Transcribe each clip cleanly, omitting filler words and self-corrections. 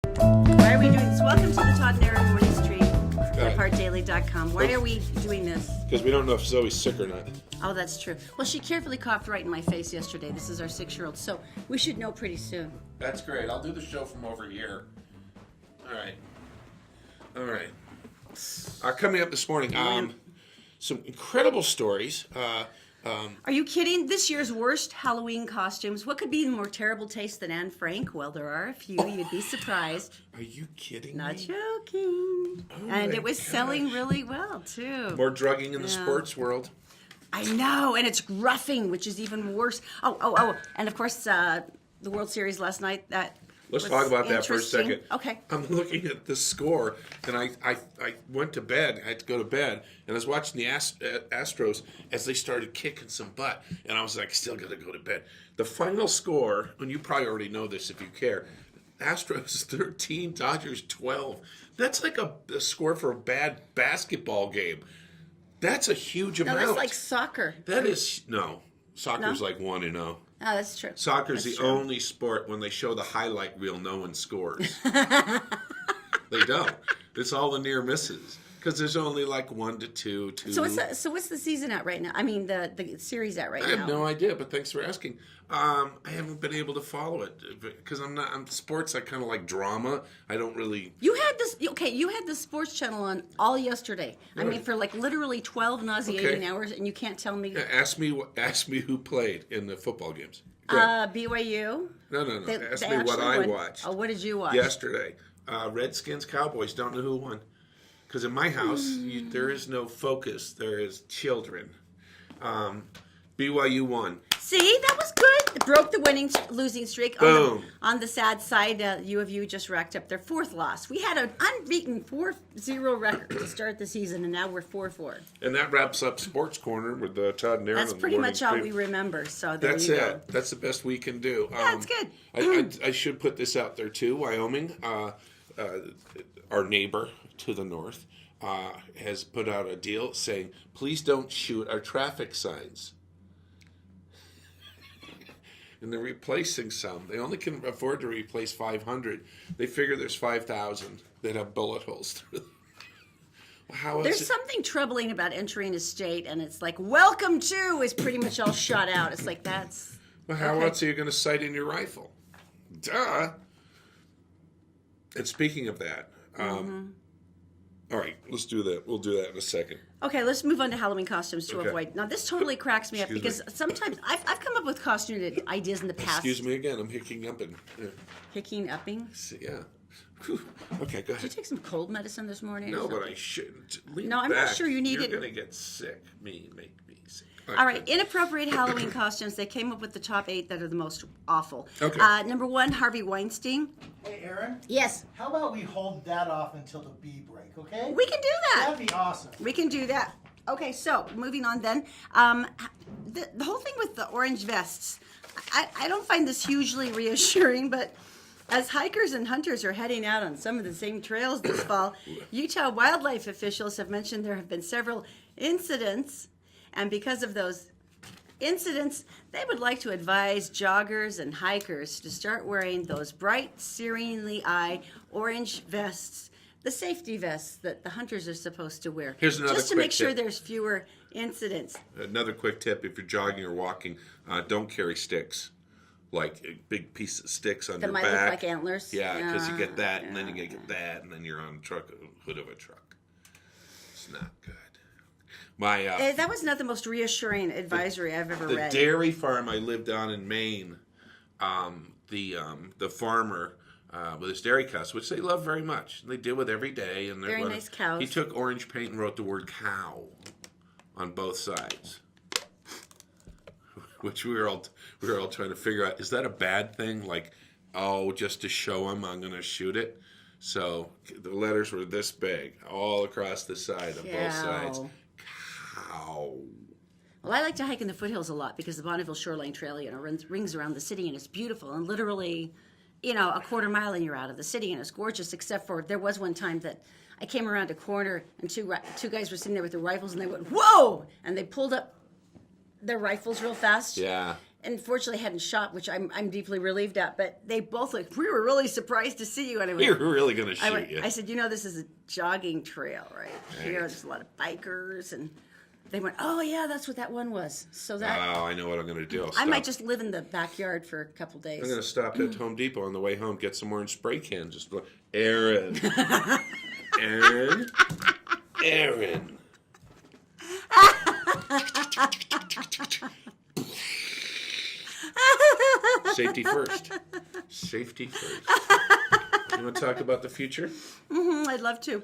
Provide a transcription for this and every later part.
Why are we doing this? Welcome to the Todd and Aaron Morning Stream at partdaily.com. Why are we doing this? Because we don't know if Zoe's sick or not. Oh, that's true. Well, she carefully coughed right in my face yesterday. This is our 6-year-old, so we should know pretty soon. That's great. I'll do the show from over here. All right. Coming up this morning, some incredible stories. Are you kidding? This year's worst Halloween costumes. What could be in more terrible taste than Anne Frank? Well, there are a few. You'd be surprised. Are you kidding Not me? joking. And it was selling really well, too. More drugging in the sports world. I know, and it's roughing, which is even worse. Oh. And, of course, the World Series last night, Let's talk about that for a interesting. second. Okay. I'm looking at the score, and I went to bed. I had to go to bed, and I was watching the Astros as they started kicking some butt, and I was like, still got to go to bed. The final score, and you probably already know this if you care, Astros 13, Dodgers 12. That's like a score for a bad basketball game. That's a huge amount. No, that's like soccer. Soccer's like 1-0. Oh, that's true. Soccer's That's the true. only sport when they show the highlight reel, no one scores. They don't. It's all the near misses because there's only like 1 to 2. So what's the season at right now? I mean, the series at right now. I have no idea, but thanks for asking. I haven't been able to follow it because I'm sports. I kind of like drama. I don't really. You had the sports channel on all yesterday. Right. I mean, for like literally 12 nauseating hours, and you can't tell me. Ask me who played in the football games. Go ahead. BYU. No. Ask me what I watched. Oh, what did you watch? Yesterday, Redskins, Cowboys. Don't know who won. Because in my house, there is no focus. There is children. BYU won. See, that was good. It broke the losing streak. Boom. On the sad side, U of U just racked up their 4th loss. We had an unbeaten 4-0 record to start the season, and now we're 4-4. And that wraps up Sports Corner with Todd and Aaron. That's pretty much all we remember. So That's you it. go. That's the best we can do. Yeah, it's good. I should put this out there too. Wyoming, our neighbor to the north, has put out a deal saying, please don't shoot our traffic signs. And they're replacing some. They only can afford to replace 500. They figure there's 5,000 that have bullet holes through them. There's something troubling about entering a state, and it's like, welcome to is pretty much all shot out. It's like, that's... Well, how else are you going to sight in your rifle? Duh. And speaking of that, all right, let's do that. We'll do that in a second. Okay, let's move on to Halloween costumes to Okay. avoid. Now, this totally cracks me up because sometimes I've come up with costume ideas in the past. Excuse me again. I'm hicking up and Hicking upping? yeah. Whew. Okay, go Did you ahead. take some cold medicine this morning? No, but I shouldn't. Lean No, I'm not back. sure you need You're it. going to get sick. Make me sick. All right, inappropriate Halloween costumes. They came up with the top 8 that are the most awful. Okay. Number 1, Harvey Weinstein. Hey, Aaron? Yes, How about we hold that off until the bee break, okay? we can do that. That'd be awesome. We can do that. Okay, so moving on then. The whole thing with the orange vests, I don't find this hugely reassuring, but as hikers and hunters are heading out on some of the same trails this fall, Utah wildlife officials have mentioned there have been several incidents, and because of those incidents, they would like to advise joggers and hikers to start wearing those bright, searingly eye orange vests, the safety vests that the hunters are supposed to wear. Here's another just to quick make sure tip. there's fewer incidents. Another quick tip, if you're jogging or walking, don't carry sticks. Like a big piece of sticks on That your might back. look like antlers. Yeah, because you get that, and then you get that, and then you're on the hood of a truck. It's not good. That was not the most reassuring advisory I've ever The read. dairy farm I lived on in Maine, the farmer with his dairy cows, which they love very much. They deal with every day, and Very nice cows. He took orange paint and wrote the word "cow" on both sides, which we were all trying to figure out. Is that a bad thing? Like, just to show him, I'm going to shoot it. So the letters were this big, all across the side on both sides. Cow. Well, I like to hike in the foothills a lot because the Bonneville Shoreline Trail, rings around the city and it's beautiful and literally, a quarter mile and you're out of the city and it's gorgeous. Except for there was one time that I came around a corner and two guys were sitting there with their rifles and they went, "Whoa!" and they pulled up their rifles real fast. Yeah. unfortunately hadn't shot, which I'm deeply relieved at. But they both like, we were really surprised to see you. And I went, We were really going to shoot you. I said, this is a jogging trail right here. There's a lot of bikers, and they went, oh yeah, that's what that one was. So that Oh, I know what I'm going to do. I might just live in the backyard for a couple days. I'm going to stop at Home Depot on the way home, get some orange spray can. Just go, Aaron. Aaron. Safety first. Safety first. You want to talk about the future? I'd love to.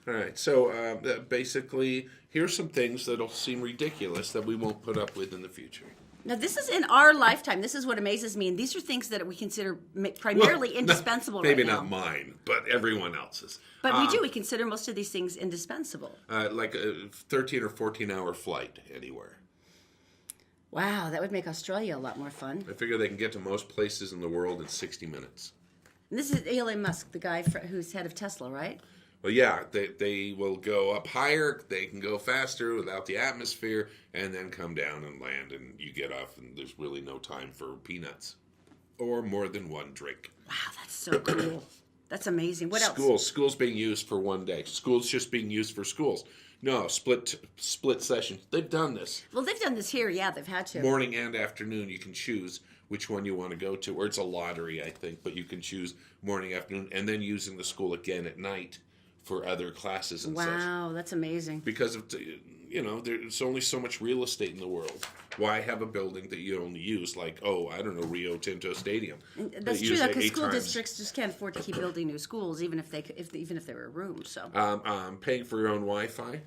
All right. So basically, here's some things that'll seem ridiculous that we won't put up with in the future. Now, this is in our lifetime. This is what amazes me. And these are things that we consider primarily indispensable maybe right now. not mine, but everyone else's. But we consider most of these things indispensable. Like a 13 or 14-hour flight anywhere. Wow, that would make Australia a lot more fun. I figure they can get to most places in the world in 60 minutes. And this is Elon Musk, the guy who's head of Tesla, right? Well, yeah, they will go up higher, they can go faster without the atmosphere, and then come down and land, and you get off, and there's really no time for peanuts. Or more than one drink. Wow, that's so cool. That's amazing. What else? Schools being used for one day. Schools just being used for schools. No, split session. They've done this. Well, they've done this here. Yeah, they've had to. Morning and afternoon, you can choose which one you want to go to. Or it's a lottery, I think, but you can choose morning, afternoon, and then using the school again at night for other classes and such. Wow, that's amazing. Because of, there's only so much real estate in the world. Why have a building that you only use, like, Rio Tinto Stadium? That's true, though, because school districts just can't afford to keep building new schools, even if there were rooms. So, paying for your own Wi-Fi.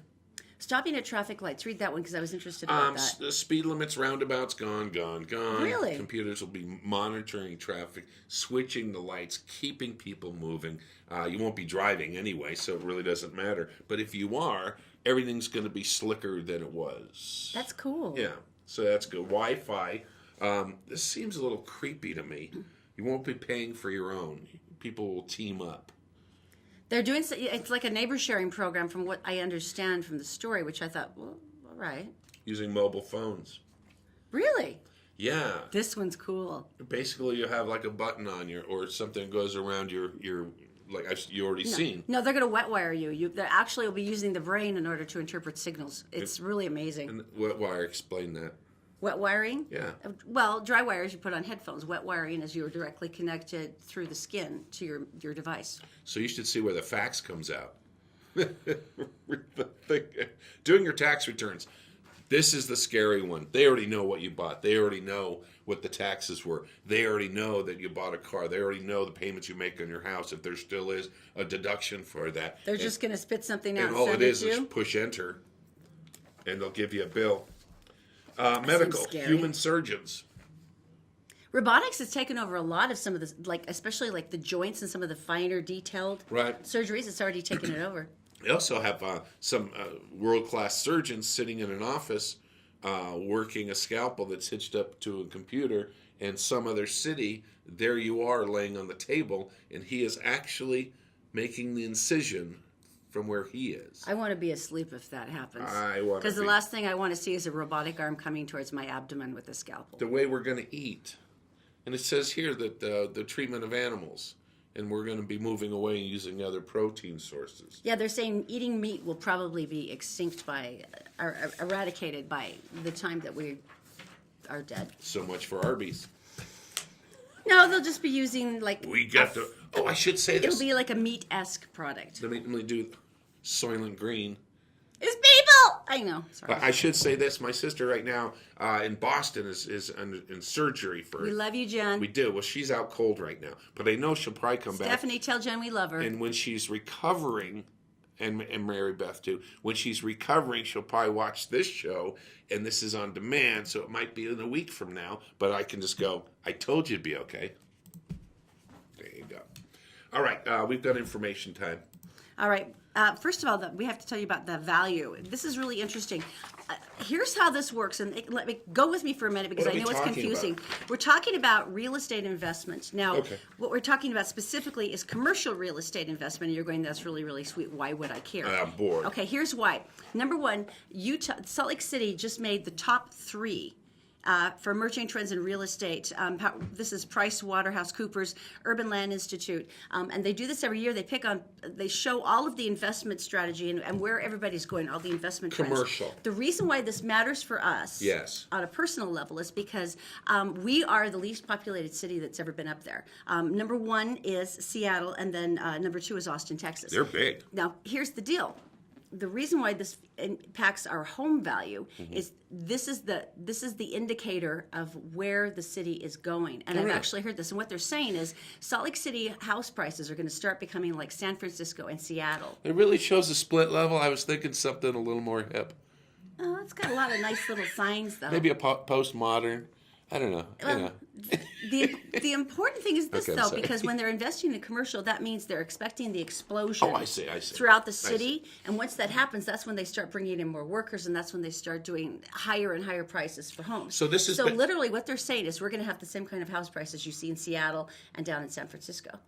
Stopping at traffic lights. Read that one because I was interested about that. The speed limits, roundabouts, gone. Really? Computers will be monitoring traffic, switching the lights, keeping people moving. You won't be driving anyway, so it really doesn't matter. But if you are, everything's going to be slicker than it was. That's cool. Yeah, so that's good. Wi-Fi. This seems a little creepy to me. You won't be paying for your own. People will team up. They're doing it's like a neighbor sharing program from what I understand from the story, which I thought, well, all right. Using mobile phones. Really? Yeah. This one's cool. Basically, you have like a button on or something goes around your like you already seen. No, they're going to wet wire you. They actually will be using the brain in order to interpret signals. It's really amazing. And wet wire, explain that. Wet wiring? Yeah. Well, dry wires you put on headphones. Wet wiring is you're directly connected through the skin to your device. So you should see where the fax comes out. Doing your tax returns. This is the scary one. They already know what you bought. They already know what the taxes were. They already know that you bought a car. They already know the payments you make on your house. If there still is a deduction for that. They're just going to spit something out and and all send it is to you? push enter. And they'll give you a bill. Medical, human surgeons. Robotics has taken over a lot of some of the, especially the joints and some of the finer detailed surgeries. It's already taken it over. They also have some world-class surgeons sitting in an office working a scalpel that's hitched up to a computer in some other city. There you are laying on the table, and he is actually making the incision from where he is. I want to be asleep if that happens. Because the last thing I want to see is a robotic arm coming towards my abdomen with a scalpel. The way we're going to eat. And it says here that the treatment of animals, and we're going to be moving away and using other protein sources. Yeah, they're saying eating meat will probably be eradicated by the time that we are dead. So much for Arby's. No, they'll just be using I should say this. It'll be like a meat-esque product. Let me do Soylent Green. It's people! I know. Sorry. I should say this. My sister right now in Boston is in surgery for... We love you, Jen. We do. Well, she's out cold right now. But I know she'll probably come back. Stephanie, tell Jen we love her. And when she's recovering, and Mary Beth too, when she's recovering, she'll probably watch this show. And this is on demand, so it might be in a week from now. But I can just go, I told you it'd be okay. There you go. All right, we've got information time. All right. First of all, we have to tell you about the value. This is really interesting. Here's how this works, and let me go with me for a minute because I know it's confusing. We're talking about real estate investment. Now, what we're talking about specifically is commercial real estate investment, and you're going, that's really, really sweet. Why would I care? I'm bored. Okay, here's why. Number one, Salt Lake City just made the top 3 for emerging trends in real estate. This is Price Waterhouse Coopers Urban Land Institute, and they do this every year. They show all of the investment strategy and where everybody's going, all the investment trends. Commercial. The reason why this matters for us, Yes, on a personal level, is because we are the least populated city that's ever been up there. Number one is Seattle, and then number two is Austin, Texas. they're big. Now, here's the deal. The reason why this impacts our home value is this is the indicator of where the city is going. And I've actually heard this. And what they're saying is Salt Lake City house prices are going to start becoming like San Francisco and Seattle. It really shows a split level. I was thinking something a little more hip. Oh, it's got a lot of nice little signs, though. Maybe a postmodern. I don't know. Well, the important thing is this, Okay, though, sorry. because when they're investing in commercial, that means they're expecting the explosion. Oh, I see. Throughout the city, and once that happens, that's when they start bringing in more workers, and that's when they start doing higher and higher prices for homes. So this is literally what they're saying is we're going to have the same kind of house prices you see in Seattle and down in San Francisco.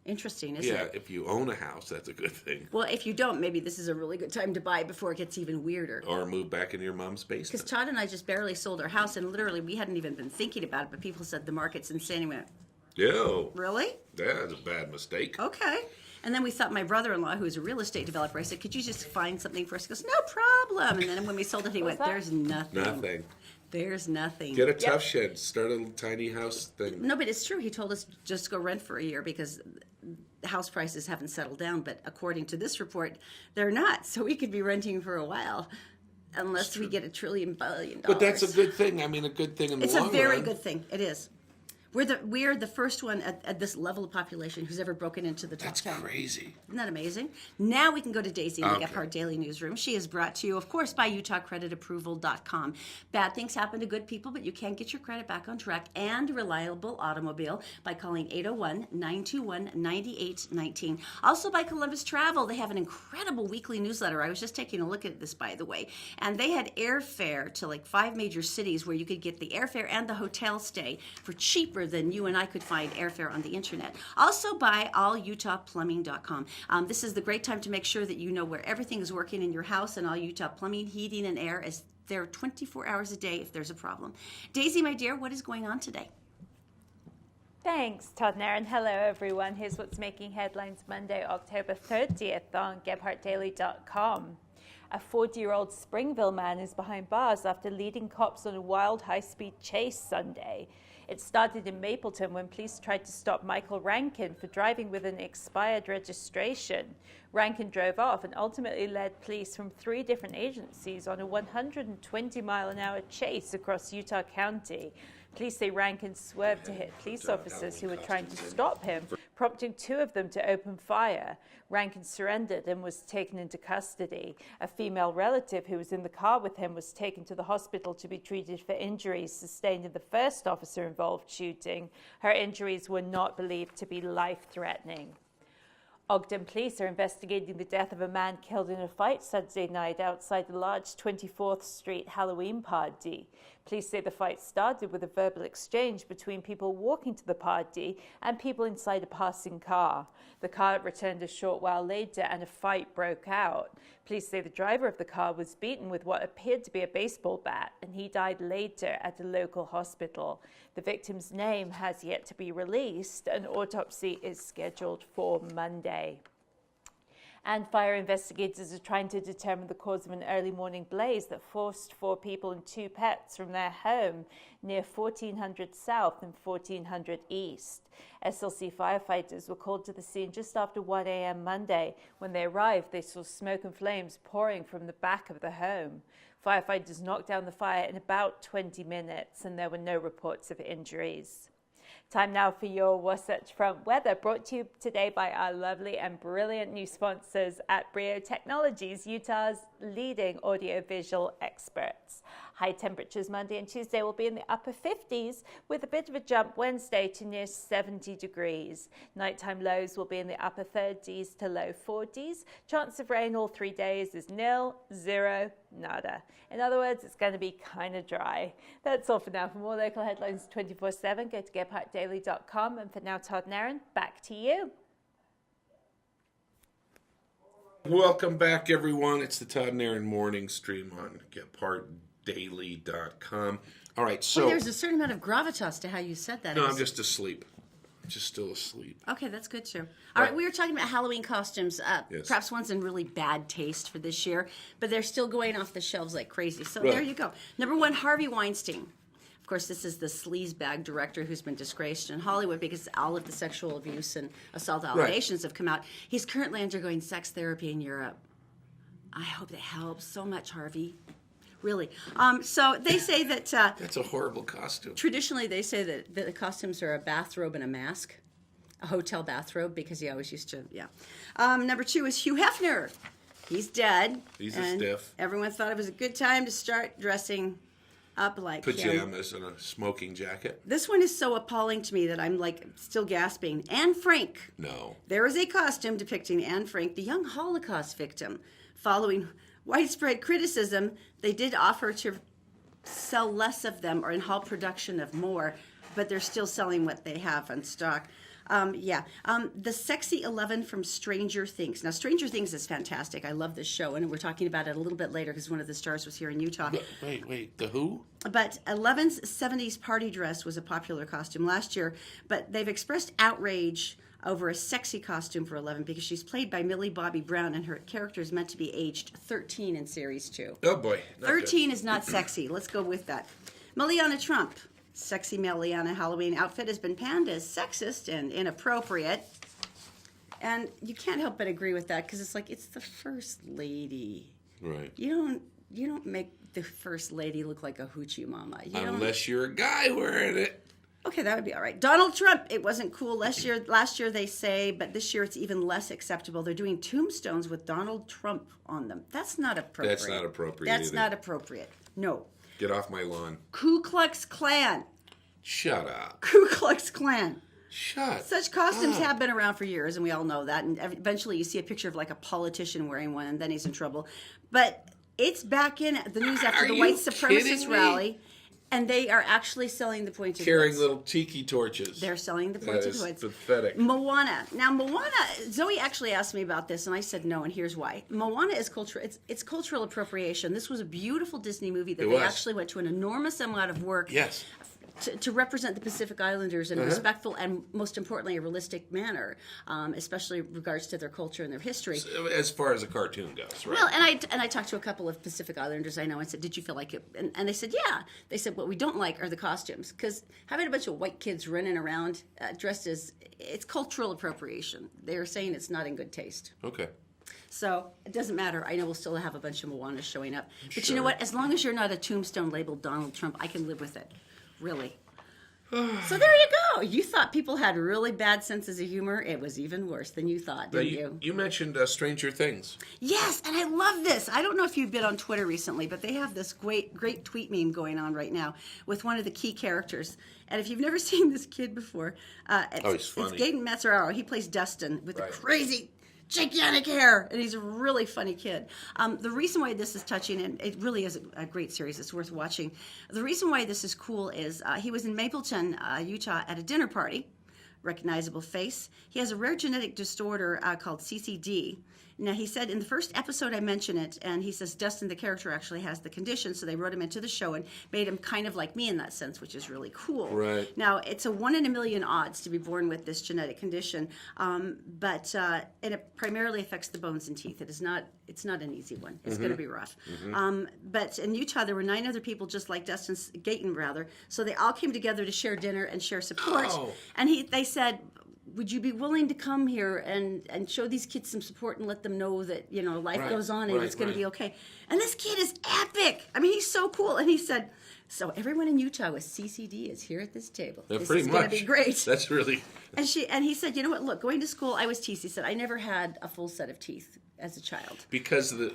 Interesting, isn't Yeah, it? if you own a house, that's a good thing. Well, if you don't, maybe this is a really good time to buy before it gets even weirder. Or move back into your mom's Because basement. Todd and I just barely sold our house, and literally we hadn't even been thinking about it, but people said the market's insane. And we went, Yo, really? that's a bad mistake. Okay. And then we thought my brother-in-law, who's a real estate developer, I said, could you just find something for us? He goes, no problem. And then when we sold it, he went, there's nothing. Nothing. There's nothing. Get a tough shed. Start a little tiny house thing. No, but it's true. He told us just go rent for a year because house prices haven't settled down. But according to this report, they're not. So we could be renting for a while unless we get $1 trillion billion. But that's a good thing. I mean, a good thing in the long run. It's a very good thing. It is. We're the first one at this level of population who's ever broken into the top 10. That's crazy. Isn't that amazing? Now we can go to Daisy in the Okay. Gephardt Daily Newsroom. She is brought to you, of course, by UtahCreditApproval.com. Bad things happen to good people, but you can get your credit back on track and reliable automobile by calling 801-921-9819. Also by Columbus Travel. They have an incredible weekly newsletter. I was just taking a look at this, by the way. And they had airfare to like 5 major cities where you could get the airfare and the hotel stay for cheaper than you and I could find airfare on the internet. Also by allutahplumbing.com. This is the great time to make sure that you know where everything is working in your house, and All Utah Plumbing, Heating, and Air is there 24 hours a day if there's a problem. Daisy, my dear, what is going on today? Thanks, Todd and Erin. Hello, everyone. Here's what's making headlines Monday, October 30th on GephartDaily.com. A 40-year-old Springville man is behind bars after leading cops on a wild high-speed chase Sunday. It started in Mapleton when police tried to stop Michael Rankin for driving with an expired registration. Rankin drove off and ultimately led police from 3 different agencies on a 120-mile-an-hour chase across Utah County. Police say Rankin swerved to hit police officers who were trying to stop him, prompting 2 of them to open fire. Rankin surrendered and was taken into custody. A female relative who was in the car with him was taken to the hospital to be treated for injuries sustained in the first officer-involved shooting. Her injuries were not believed to be life-threatening. Ogden police are investigating the death of a man killed in a fight Saturday night outside the large 24th Street Halloween party. Police say the fight started with a verbal exchange between people walking to the party and people inside a passing car. The car returned a short while later and a fight broke out. Police say the driver of the car was beaten with what appeared to be a baseball bat, and he died later at a local hospital. The victim's name has yet to be released. An autopsy is scheduled for Monday. And fire investigators are trying to determine the cause of an early morning blaze that forced 4 people and 2 pets from their home near 1400 South and 1400 East. SLC firefighters were called to the scene just after 1 a.m. Monday. When they arrived, they saw smoke and flames pouring from the back of the home. Firefighters knocked down the fire in about 20 minutes, and there were no reports of injuries. Time now for your Wasatch Front weather, brought to you today by our lovely and brilliant new sponsors at Brio Technologies, Utah's leading audiovisual experts. High temperatures Monday and Tuesday will be in the upper 50s, with a bit of a jump Wednesday to near 70 degrees. Nighttime lows will be in the upper 30s to low 40s. Chance of rain all 3 days is 0, 0, nada. In other words, it's going to be kind of dry. That's all for now. For more local headlines 24/7, go to GephartDaily.com. And for now, Todd and Erin, back to you. Welcome back, everyone. It's the Todd and Aaron morning stream on GephartDaily.com. All right, Boy, so there's a certain amount of gravitas to how you said that. no, I'm just asleep. Just still asleep. Okay, that's good too. All right, we were talking about Halloween costumes. Yes. Perhaps one's in really bad taste for this year, but they're still going off the shelves like crazy. So Right. there you go. Number one, Harvey Weinstein. Of course, this is the sleazebag director who's been disgraced in Hollywood because all of the sexual abuse and assault allegations have come out. He's currently undergoing sex therapy in Europe. I hope that helps so much, Harvey. Really. So they say that That's a horrible costume. traditionally they say that the costumes are a bathrobe and a mask, a hotel bathrobe, because he always used to, yeah. Number two is Hugh Hefner. He's dead. He's a and stiff. Everyone thought it was a good time to start dressing up like him. Pajamas and a smoking jacket. This one is so appalling to me that I'm like still gasping. Anne Frank. No. There is a costume depicting Anne Frank, the young Holocaust victim. Following widespread criticism, they did offer to sell less of them or in halt production of more, but they're still selling what they have on stock. The Sexy 11 from Stranger Things. Now, Stranger Things is fantastic. I love this show, and we're talking about it a little bit later because one of the stars was here in Utah. Wait, the who? But 11's 70s party dress was a popular costume last year, but they've expressed outrage over a sexy costume for 11 because she's played by Millie Bobby Brown, and her character is meant to be aged 13 in Series 2. Oh boy. Not 13 is not sexy. Let's go with that. Meliana Trump. Sexy Meliana Halloween outfit has been panned as sexist and inappropriate. And you can't help but agree with that because it's like, it's the first lady. good. Right. You don't make the first lady look like a hoochie mama. Unless you're a guy wearing it. Okay, that would be all right. Donald Trump, it wasn't cool last year they say, but this year it's even less acceptable. They're doing tombstones with Donald Trump on them. That's not appropriate. That's not appropriate That's either. not appropriate. No. Get off my lawn. Ku Klux Klan. Shut up. Ku Klux Klan. Shut Such costumes up. have been around for years, and we all know that. And eventually you see a picture of like a politician wearing one, and then he's in trouble. But it's back in the news after Are the you white kidding supremacist me? rally. And they are actually selling the pointed Carrying hoods. little tiki torches. They're selling the That pointed is hoods. pathetic. Moana. Now, Moana, Zoe actually asked me about this, and I said no, and here's why. Moana is cultural. It's cultural appropriation. This was a beautiful Disney movie that It they was. actually went to an enormous amount of work Yes. to represent the Pacific Islanders in a respectful and, most importantly, a realistic manner, especially in regards to their culture and their history. As far as a cartoon goes, right? Well, and I talked to a couple of Pacific Islanders I know and said, "Did you feel like it?" And they said, "Yeah." They said, "What we don't like are the costumes because having a bunch of white kids running around dressed as it's cultural appropriation. They are saying it's not in good taste." Okay. So it doesn't matter. I know we'll still have a bunch of Moanas showing up, but you know Sure. what? As long as you're not a tombstone labeled Donald Trump, I can live with it. Really. So there you go. You thought people had really bad senses of humor. It was even worse than you thought, Now, didn't you mentioned Stranger Things. Yes, and I love this. I don't know if you've been on Twitter recently, but they have this great tweet meme going on right now with one of the key characters. And if you've never seen this kid before, he's funny. it's Gaten Mazzararo. He plays Dustin with Right. the crazy gigantic hair, and he's a really funny kid. The reason why this is touching, and it really is a great series, it's worth watching. The reason why this is cool is he was in Mapleton, Utah, at a dinner party. Recognizable face. He has a rare genetic disorder called CCD. Now, he said in the first episode I mentioned it, and he says Dustin, the character, actually has the condition, so they wrote him into the show and made him kind of like me in that sense, which is really cool. Right. Now, it's a 1 in a million odds to be born with this genetic condition, but it primarily affects the bones and teeth. It's not an easy one. It's going to be rough. But in Utah, there were 9 other people just like Dustin Gaten, rather, so they all came together to share dinner and share support. Oh. And they said, would you be willing to come here and show these kids some support and let them know that, life Right, goes on and right, it's going right. to be okay? And this kid is epic. I mean, he's so cool. And he said, so everyone in Utah with CCD is here at this table. Yeah, This pretty is much. going to be great. That's really. And he said, you know what, look, going to school, I was teased. He said, I never had a full set of teeth as a child. Because of the way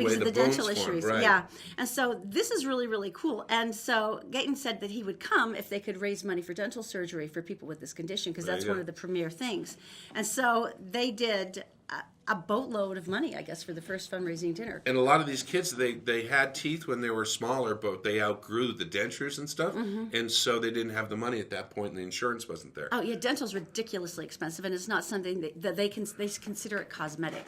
Because the of bones the dental form, issues, right? yeah. And so this is really, really cool. And so Gaten said that he would come if they could raise money for dental surgery for people with this condition, because that's There you one go. of the premier things. And so they did a boatload of money, I guess, for the first fundraising dinner. And a lot of these kids, they had teeth when they were smaller, but they outgrew the dentures and stuff, and so they didn't have the money at that point, and the insurance wasn't there. Oh yeah, dental's ridiculously expensive, and it's not something that they consider it cosmetic.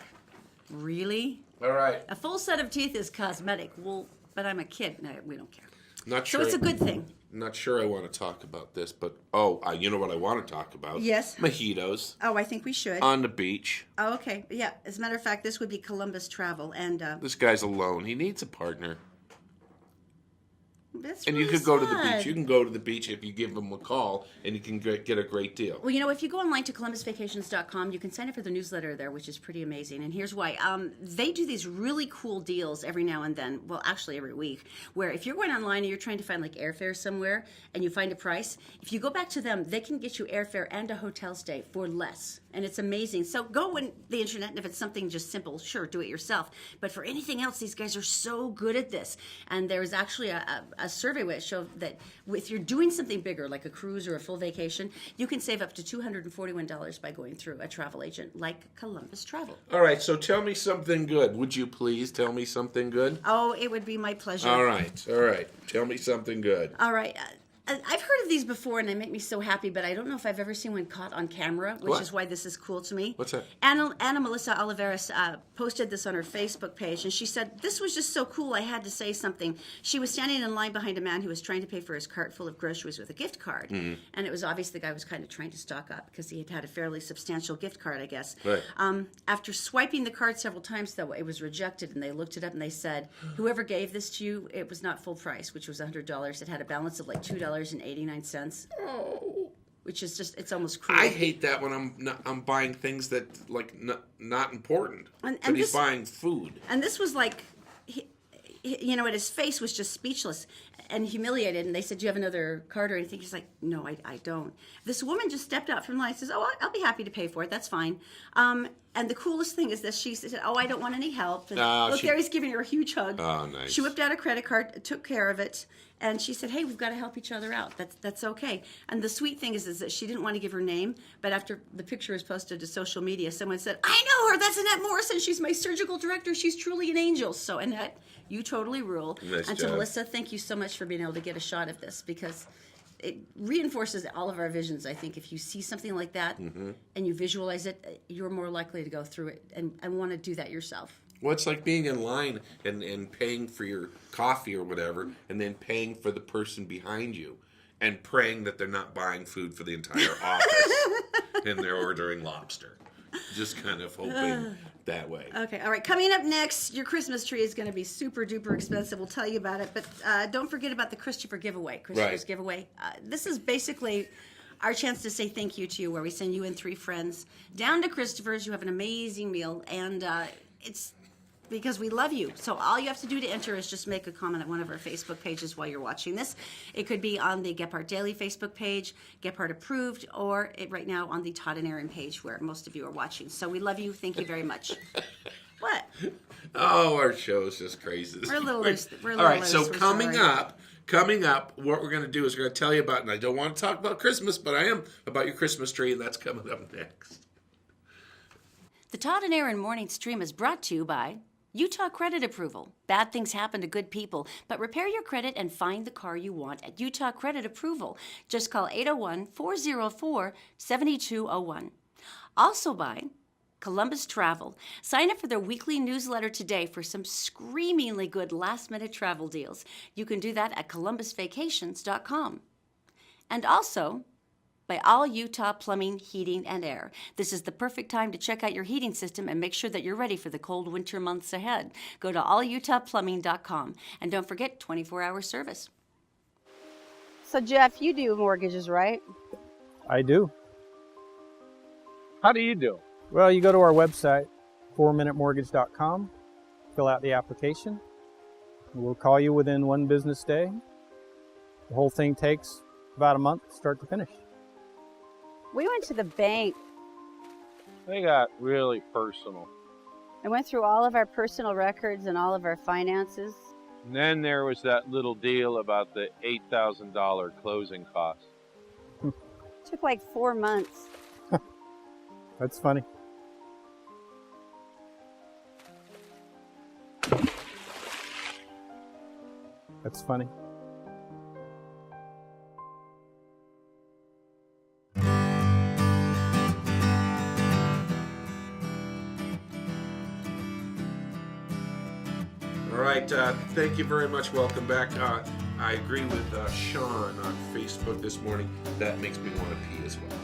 Really? All right. A full set of teeth is cosmetic. Well, but I'm a kid. No, we don't care. Not So sure. it's a good thing. Not sure I want to talk about this, but you know what I want to talk about? Yes. Mojitos Oh, I think we should. on the beach. Oh, okay. Yeah. As a matter of fact, this would be Columbus Travel, and This guy's alone. He needs a partner. that's And really you could go to the sad. beach. You can go to the beach if you give them a call, and you can get a great deal. Well, you know, if you go online to columbusvacations.com, you can sign up for the newsletter there, which is pretty amazing. And here's why. They do these really cool deals every now and then, well, actually every week, where if you're going online and you're trying to find like airfare somewhere and you find a price, if you go back to them, they can get you airfare and a hotel stay for less. And it's amazing. So go on the internet, and if it's something just simple, sure, do it yourself. But for anything else, these guys are so good at this. And there was actually a survey where it showed that if you're doing something bigger, like a cruise or a full vacation, you can save up to $241 by going through a travel agent like Columbus Travel. All right, so tell me something good. Would you please tell me something good? Oh, it would be my pleasure. All right. Tell me something good. All right. I've heard of these before, and they make me so happy, but I don't know if I've ever seen one caught on camera, which What? is why this is cool to me. What's that? Anna Melissa Oliveras posted this on her Facebook page, and she said, this was just so cool, I had to say something. She was standing in line behind a man who was trying to pay for his cart full of groceries with a gift card. Mm-hmm. And it was obvious the guy was kind of trying to stock up because he had a fairly substantial gift card, I guess. Right. After swiping the card several times, though, it was rejected, and they looked it up, and they said, whoever gave this to you, it was not full price, which was $100. It had a balance of like $2.89. Which is just, it's almost cruel. I hate that when I'm buying things that not important. And but he's this- buying food. And this was like, and his face was just speechless and humiliated. And they said, do you have another card or anything? He's like, no, I don't. This woman just stepped out from the line and says, oh, I'll be happy to pay for it. That's fine. And the coolest thing is that she said, oh, I don't want any help. And look, there he's giving her a huge hug. Oh, nice. She whipped out a credit card, took care of it. And she said, hey, we've got to help each other out. That's okay. And the sweet thing is that she didn't want to give her name, but after the picture was posted to social media, someone said, I know her. That's Annette Morrison. She's my surgical director. She's truly an angel. So, Annette, you totally rule. Nice and job. to Melissa, thank you so much for being able to get a shot of this, because it reinforces all of our visions. I think if you see something like that Mm-hmm. and you visualize it, you're more likely to go through it and want to do that yourself. Well, it's like being in line and paying for your coffee or whatever, and then paying for the person behind you and praying that they're not buying food for the entire office and they're ordering lobster. Just kind of hoping that way. Okay, all right. Coming up next, your Christmas tree is going to be super duper expensive. We'll tell you about it, but don't forget about the Christopher's Right. giveaway. This is basically our chance to say thank you to you, where we send you and 3 friends down to Christopher's. You have an amazing meal, and it's because we love you. So all you have to do to enter is just make a comment on one of our Facebook pages while you're watching this. It could be on the Gephardt Daily Facebook page, Gephardt Approved, or right now on the Todd and Aaron page where most of you are watching. So we love you. Thank you very much. What? Oh, our show is just crazy. We're a little loose. We're a All little right, loose. so We're coming sorry. up, what we're going to do is we're going to tell you about, and I don't want to talk about Christmas, but I am about your Christmas tree, and that's coming up next. The Todd and Aaron Morning Stream is brought to you by Utah Credit Approval. Bad things happen to good people, but repair your credit and find the car you want at Utah Credit Approval. Just call 801-404-7201. Also by Columbus Travel. Sign up for their weekly newsletter today for some screamingly good last-minute travel deals. You can do that at columbusvacations.com. And also by All Utah Plumbing, Heating, and Air. This is the perfect time to check out your heating system and make sure that you're ready for the cold winter months ahead. Go to allutahplumbing.com, and don't forget 24-hour service. So Jeff, you do mortgages, right? I do. How do you do? Well, you go to our website, 4minutemortgage.com, fill out the application. We'll call you within 1 business day. The whole thing takes about a month, start to finish. We went to the bank They got really personal. and went through all of our personal records and all of our finances. And then there was that little deal about the $8,000 closing costs. It took like 4 months. That's funny. That's funny. All right, thank you very much. Welcome back. I agree with Sean on Facebook this morning. That makes me want to pee as well.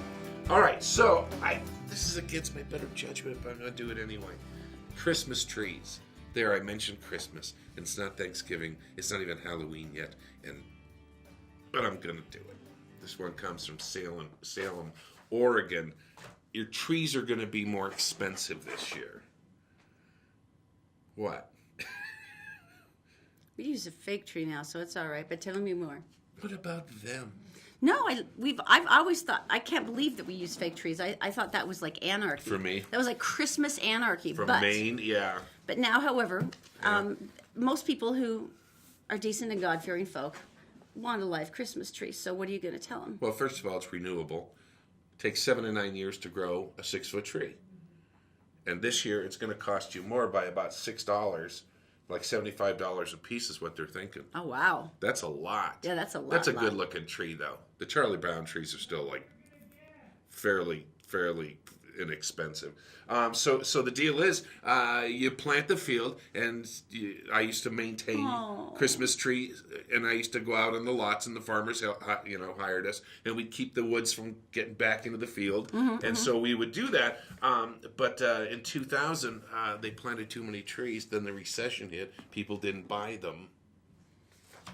All right, so this is against my better judgment, but I'm going to do it anyway. Christmas trees. There, I mentioned Christmas. It's not Thanksgiving. It's not even Halloween yet, but I'm going to do it. This one comes from Salem, Oregon. Your trees are going to be more expensive this year. What? We use a fake tree now, so it's all right. But tell me more. What about them? No, I've always thought, I can't believe that we use fake trees. I thought that was like anarchy. For me? That was like Christmas anarchy. From Maine, yeah. But now, however, most people who are decent and God-fearing folk want a live Christmas tree. So what are you going to tell them? Well, first of all, it's renewable. It takes 7 to 9 years to grow a 6-foot tree. And this year, it's going to cost you more by about $6. Like $75 a piece is what they're thinking. Oh, wow. That's a lot. Yeah, that's a lot. That's a good-looking tree, though. The Charlie Brown trees are still, like, fairly inexpensive. So the deal is, you plant the field, and I used to maintain Christmas trees, and I used to go out on the lots, and the farmers, hired us, and we'd keep the woods from getting back into the field, and so we would do that. But in 2000, they planted too many trees. Then the recession hit. People didn't buy them.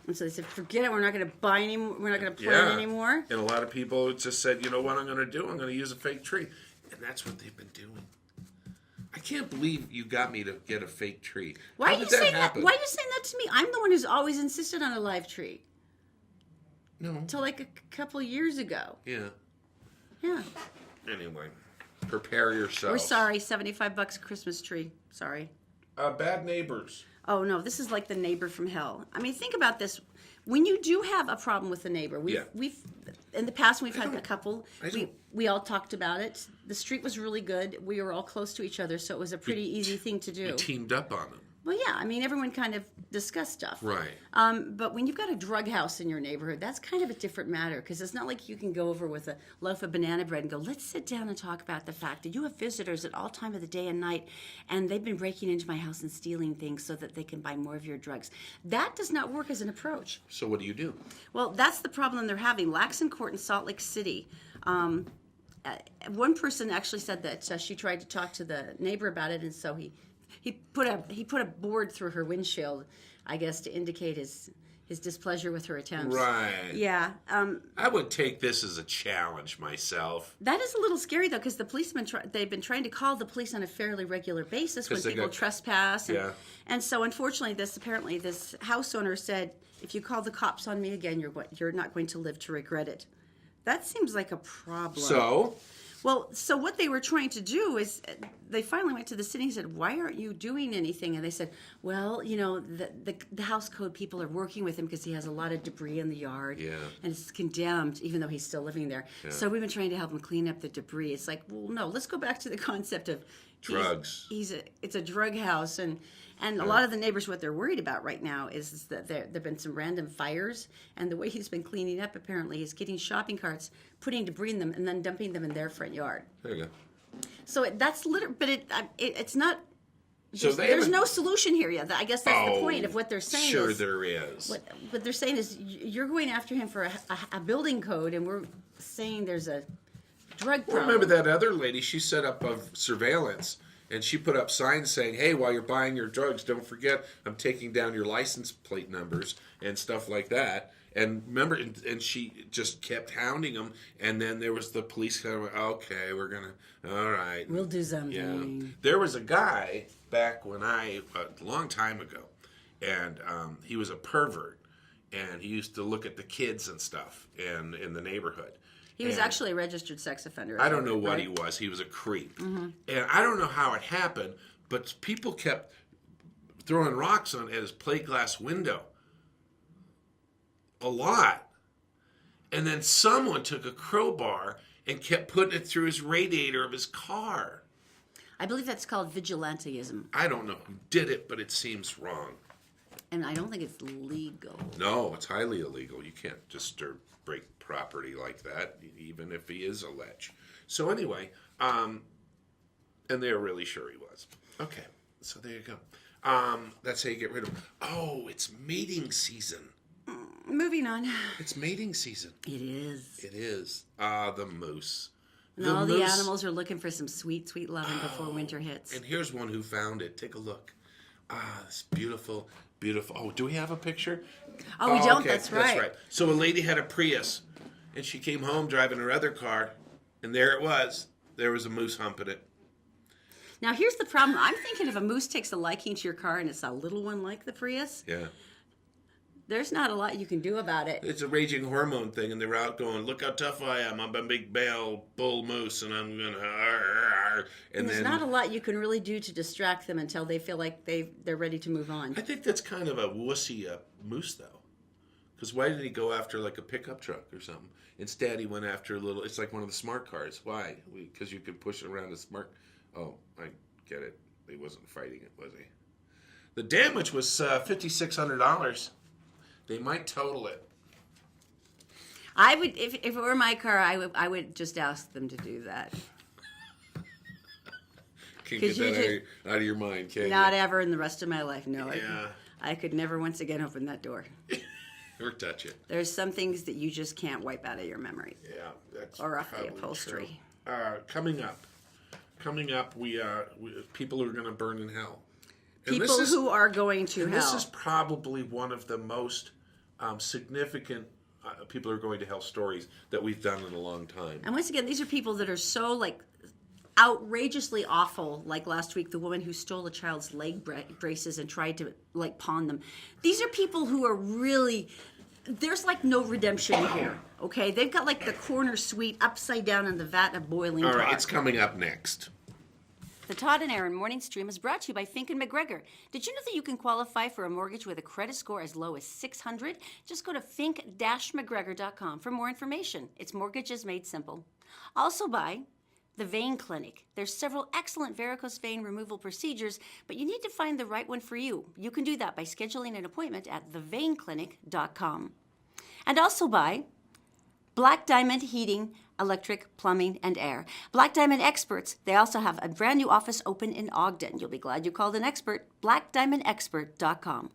And so they said, forget it, we're not going to buy any, we're not going to plant anymore. And a lot of people just said, you know what I'm going to do? I'm going to use a fake tree. And that's what they've been doing. I can't believe you got me to get a fake tree. Why How are you did that saying happen? that? Why are you saying that to me? I'm the one who's always insisted on a live tree. No. Until like a couple years ago. Yeah. Yeah. Anyway, prepare yourself. We're sorry, $75 a Christmas tree. Sorry. Bad neighbors. Oh no, this is like the neighbor from hell. I mean, think about this. When you do have a problem with a neighbor, we've in the past we've had a couple. We all talked about it. The street was really good. We were all close to each other, so it was a pretty easy thing to do. You teamed up on them. Well, yeah, I mean, everyone kind of discussed stuff. Right. But when you've got a drug house in your neighborhood, that's kind of a different matter because it's not like you can go over with a loaf of banana bread and go, let's sit down and talk about the fact that you have visitors at all time of the day and night, and they've been breaking into my house and stealing things so that they can buy more of your drugs. That does not work as an approach. So what do you do? Well, that's the problem they're having. Laxon Court in Salt Lake City. One person actually said that she tried to talk to the neighbor about it, and so he put a board through her windshield, I guess, to indicate his displeasure with her attempts. Right. Yeah. I would take this as a challenge myself. That is a little scary though, because the policemen they've been trying to call the police on a fairly regular basis when people trespass. And so unfortunately, this house owner said, if you call the cops on me again, you're not going to live to regret it. That seems like a problem. So what they were trying to do is they finally went to the city and said, why aren't you doing anything? And they said, well, the house code people are working with him because he has a lot of debris in the yard. Yeah. And it's condemned, even though he's still living there. Yeah. So we've been trying to help him clean up the debris. It's like, well, no, let's go back to the concept of drugs. It's a drug house. And a lot of the neighbors, what they're worried about right now is that there have been some random fires, and the way he's been cleaning up, apparently, is getting shopping carts, putting debris in them, and then dumping them in their front yard. There you go. So that's literally, but it's not. So there's no solution here yet. I guess that's the point of what they're saying. Sure, there is. What they're saying is you're going after him for a building code, and we're saying there's a drug problem. Remember that other lady? She set up a surveillance. And she put up signs saying, hey, while you're buying your drugs, don't forget I'm taking down your license plate numbers and stuff like that. And remember, and she just kept hounding them. And then there was the police kind of, okay, we're going to, all right. We'll do something. Yeah. There was a guy back when a long time ago, and he was a pervert. And he used to look at the kids and stuff in the neighborhood. He was actually a registered sex offender. I don't know what he was. He was a creep. Mm-hmm. And I don't know how it happened, but people kept throwing rocks at his plate glass window. A lot. And then someone took a crowbar and kept putting it through his radiator of his car. I believe that's called vigilanteism. I don't know who did it, but it seems wrong. And I don't think it's legal. No, it's highly illegal. You can't break property like that, even if he is a lech. So anyway, and they're really sure he was. Okay, so there you go. That's how you get rid of him. Oh, it's mating season. Moving on. It's mating season. It is. It is. Ah, the moose. And all the animals are looking for some sweet, sweet loving before winter hits. And here's one who found it. Take a look. Ah, this beautiful, beautiful. Oh, do we have a picture? Oh, we don't. Okay, That's right. That's right. So a lady had a Prius, and she came home driving her other car, and there it was. There was a moose humping it. Now, here's the problem. I'm thinking if a moose takes a liking to your car and it's a little one like the Prius, Yeah. there's not a lot you can do about it. It's a raging hormone thing, and they're out going, look how tough I am. I'm a big male bull moose, and I'm going to... And There's then not a lot you can really do to distract them until they feel like they're ready to move on. I think that's kind of a wussy moose, though. Because why did he go after like a pickup truck or something? Instead, he went after a little... It's like one of the smart cars. Why? Because you could push it around a smart... Oh, I get it. He wasn't fighting it, was he? The damage was $5,600. They might total it. I would, if it were my car, I would just ask them to do that. Can't get that out of your mind, can Not you? ever in the rest of my life. No, Yeah. I could never once again open that door. Or touch it. There's some things that you just can't wipe out of your memory Yeah, that's or off the probably upholstery. true. Coming up, we people are going to burn in hell. And People who are going to hell. This is probably one of the most significant people are going to hell stories that we've done in a long time. And once again, these are people that are so outrageously awful. Like last week, the woman who stole a child's leg braces and tried to pawn them. These are people who are really. There's no redemption here. Okay, they've got the corner suite upside down in the vat of boiling All tar. right, it's coming up next. The Todd and Aaron Morning Stream is brought to you by Fink and McGregor. Did you know that you can qualify for a mortgage with a credit score as low as 600? Just go to fink-mcgregor.com for more information. It's mortgages made simple. Also by the Vein Clinic. There's several excellent varicose vein removal procedures, but you need to find the right one for you. You can do that by scheduling an appointment at theveinclinic.com. And also by Black Diamond Heating, Electric, Plumbing, and Air. Black Diamond Experts, they also have a brand new office open in Ogden. You'll be glad you called an expert. BlackDiamondExpert.com.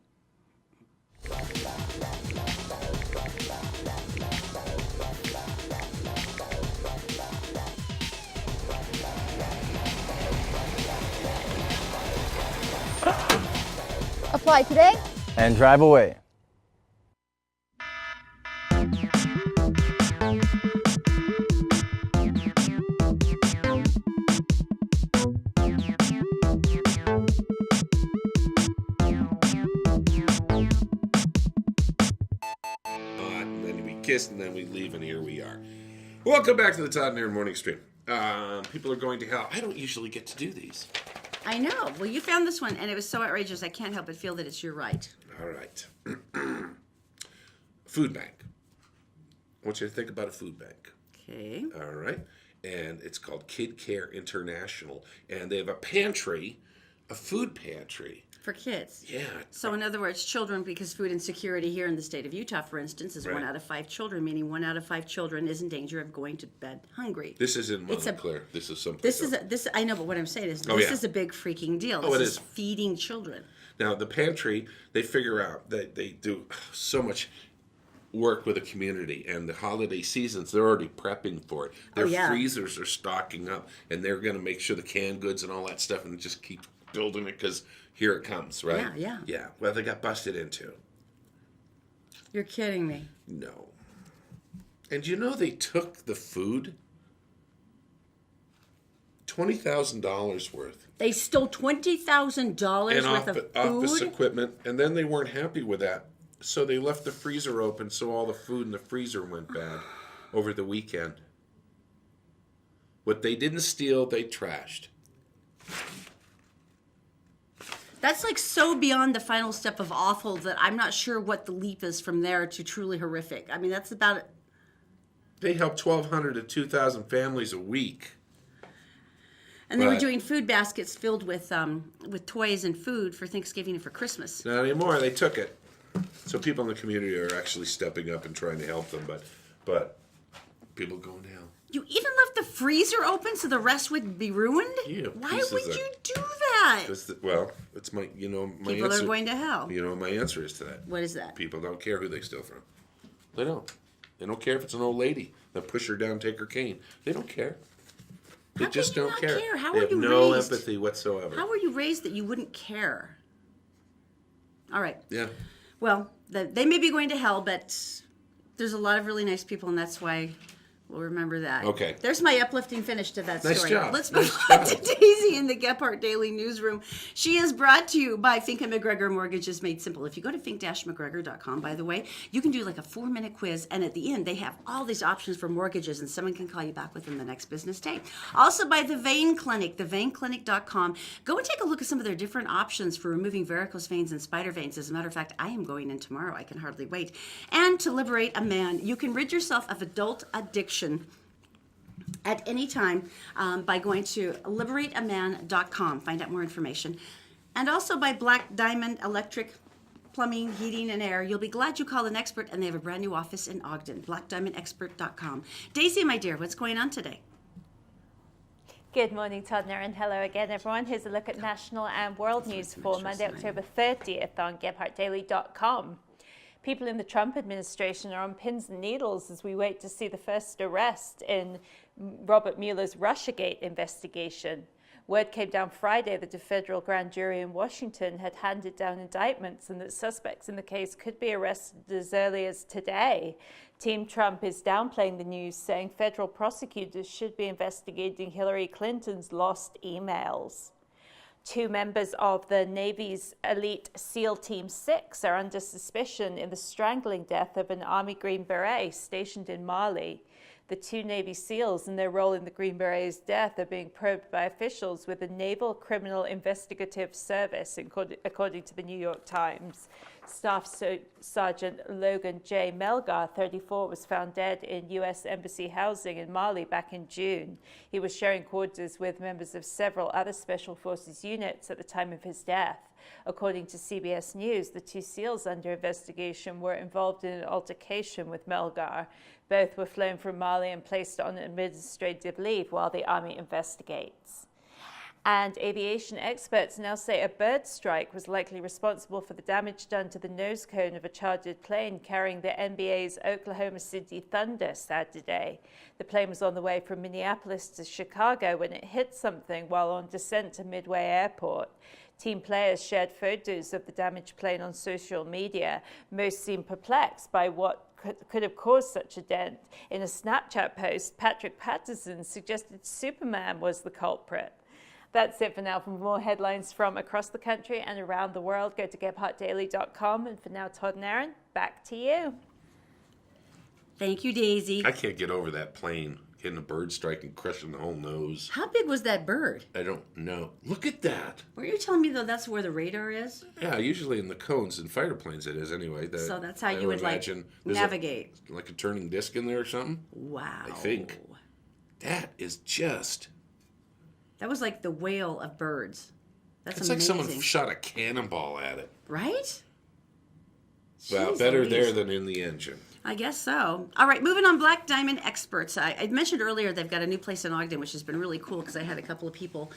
Apply today. And drive away. And then we kiss, and then we leave, and here we are. Welcome back to the Todd and Aaron Morning Stream. People are going to hell. I don't usually get to do these. I know. Well, you found this one, and it was so outrageous, I can't help but feel that it's your right. All right. Food bank. I want you to think about a food bank. Okay. All right. And it's called Kid Care International. And they have a pantry, a food pantry. For kids. Yeah. So in other words, children, because food insecurity here in the state of Utah, for instance, is Right. 1 out of 5 children, meaning 1 out of 5 children is in danger of going to bed hungry. This isn't It's a- Montclair. This is something. This I know, but what I'm saying is Oh, this yeah. is a big freaking deal. Oh, This it is is. feeding children. Now, the pantry, they figure out that they do so much work with the community, and the holiday seasons, they're already prepping for it. Their yeah. freezers are stocking up, and they're going to make sure the canned goods and all that stuff, and just keep building it because here it comes, right? Yeah. Yeah, well, they got busted into. You're kidding me. No. And you know they took the food? $20,000 worth. They stole $20,000 And worth of office food. equipment, and then they weren't happy with that. So they left the freezer open, so all the food in the freezer went bad over the weekend. What they didn't steal, they trashed. That's so beyond the final step of awful that I'm not sure what the leap is from there to truly horrific. I mean, that's about it. They help 1,200 to 2,000 families a week. And they were Right. doing food baskets filled with toys and food for Thanksgiving and for Christmas. Not anymore. They took it. So people in the community are actually stepping up and trying to help them, but people going down. You even left the freezer open so the rest would be ruined? Yeah, Why pieces would of- you do that? It's my People answer. are going to hell. My answer is to that. What is that? People don't care who they steal from. They don't. They don't care if it's an old lady that push her down, take her cane. They don't care. They How just can you don't not care. care? How they are have you no raised? empathy whatsoever. How were you raised that you wouldn't care? All right. Yeah. Well, they may be going to hell, but there's a lot of really nice people, and that's why we'll remember that. Okay. There's my uplifting finish to that Nice story. job. Let's move on to Daisy in the Gephardt Daily Newsroom. She is brought to you by Fink & McGregor Mortgages Made Simple. If you go to fink-mcgregor.com, by the way, you can do like a 4-minute quiz, and at the end, they have all these options for mortgages, and someone can call you back within the next business day. Also by the Vein Clinic, theveinclinic.com. Go and take a look at some of their different options for removing varicose veins and spider veins. As a matter of fact, I am going in tomorrow. I can hardly wait. And to liberate a man, you can rid yourself of adult addiction at any time by going to liberateaman.com. Find out more information. And also by Black Diamond Electric Plumbing, Heating, and Air. You'll be glad you called an expert, and they have a brand new office in Ogden. BlackDiamondExpert.com. Daisy, my dear, what's going on today? Good morning, Todner, and hello again, everyone. Here's a look at national and world news for Monday, October 30th on GebhardtDaily.com. People in the Trump administration are on pins and needles as we wait to see the first arrest in Robert Mueller's Russiagate investigation. Word came down Friday that a federal grand jury in Washington had handed down indictments and that suspects in the case could be arrested as early as today. Team Trump is downplaying the news, saying federal prosecutors should be investigating Hillary Clinton's lost emails. 2 members of the Navy's elite SEAL Team 6 are under suspicion in the strangling death of an Army Green Beret stationed in Mali. The 2 Navy SEALs and their role in the Green Beret's death are being probed by officials with the Naval Criminal Investigative Service, according to the New York Times. Staff Sergeant Logan J. Melgar, 34, was found dead in U.S. Embassy housing in Mali back in June. He was sharing quarters with members of several other Special Forces units at the time of his death. According to CBS News, the 2 SEALs under investigation were involved in an altercation with Melgar. Both were flown from Mali and placed on administrative leave while the Army investigates. And aviation experts now say a bird strike was likely responsible for the damage done to the nose cone of a chartered plane carrying the NBA's Oklahoma City Thunder Saturday. The plane was on the way from Minneapolis to Chicago when it hit something while on descent to Midway Airport. Team players shared photos of the damaged plane on social media. Most seemed perplexed by what could have caused such a dent. In a Snapchat post, Patrick Patterson suggested Superman was the culprit. That's it for now. For more headlines from across the country and around the world, go to GebhardtDaily.com. And for now, Todd and Aaron, back to you. Thank you, Daisy. I can't get over that plane getting a bird strike and crushing the whole nose. How big was that bird? I don't know. Look at that. Were you telling me, though, that's where the radar is? Yeah, usually in the cones and fighter planes it is anyway. So that's how I you would, like, imagine there's navigate. like a turning disc in there or something. Wow. I think. That is just... That was like the whale of birds. That's It's amazing. like someone shot a cannonball at it. Right? Well, Jeez better Louise. there than in the engine. I guess so. All right, moving on. Black Diamond Experts. I mentioned earlier they've got a new place in Ogden, which has been really cool because I had a couple of people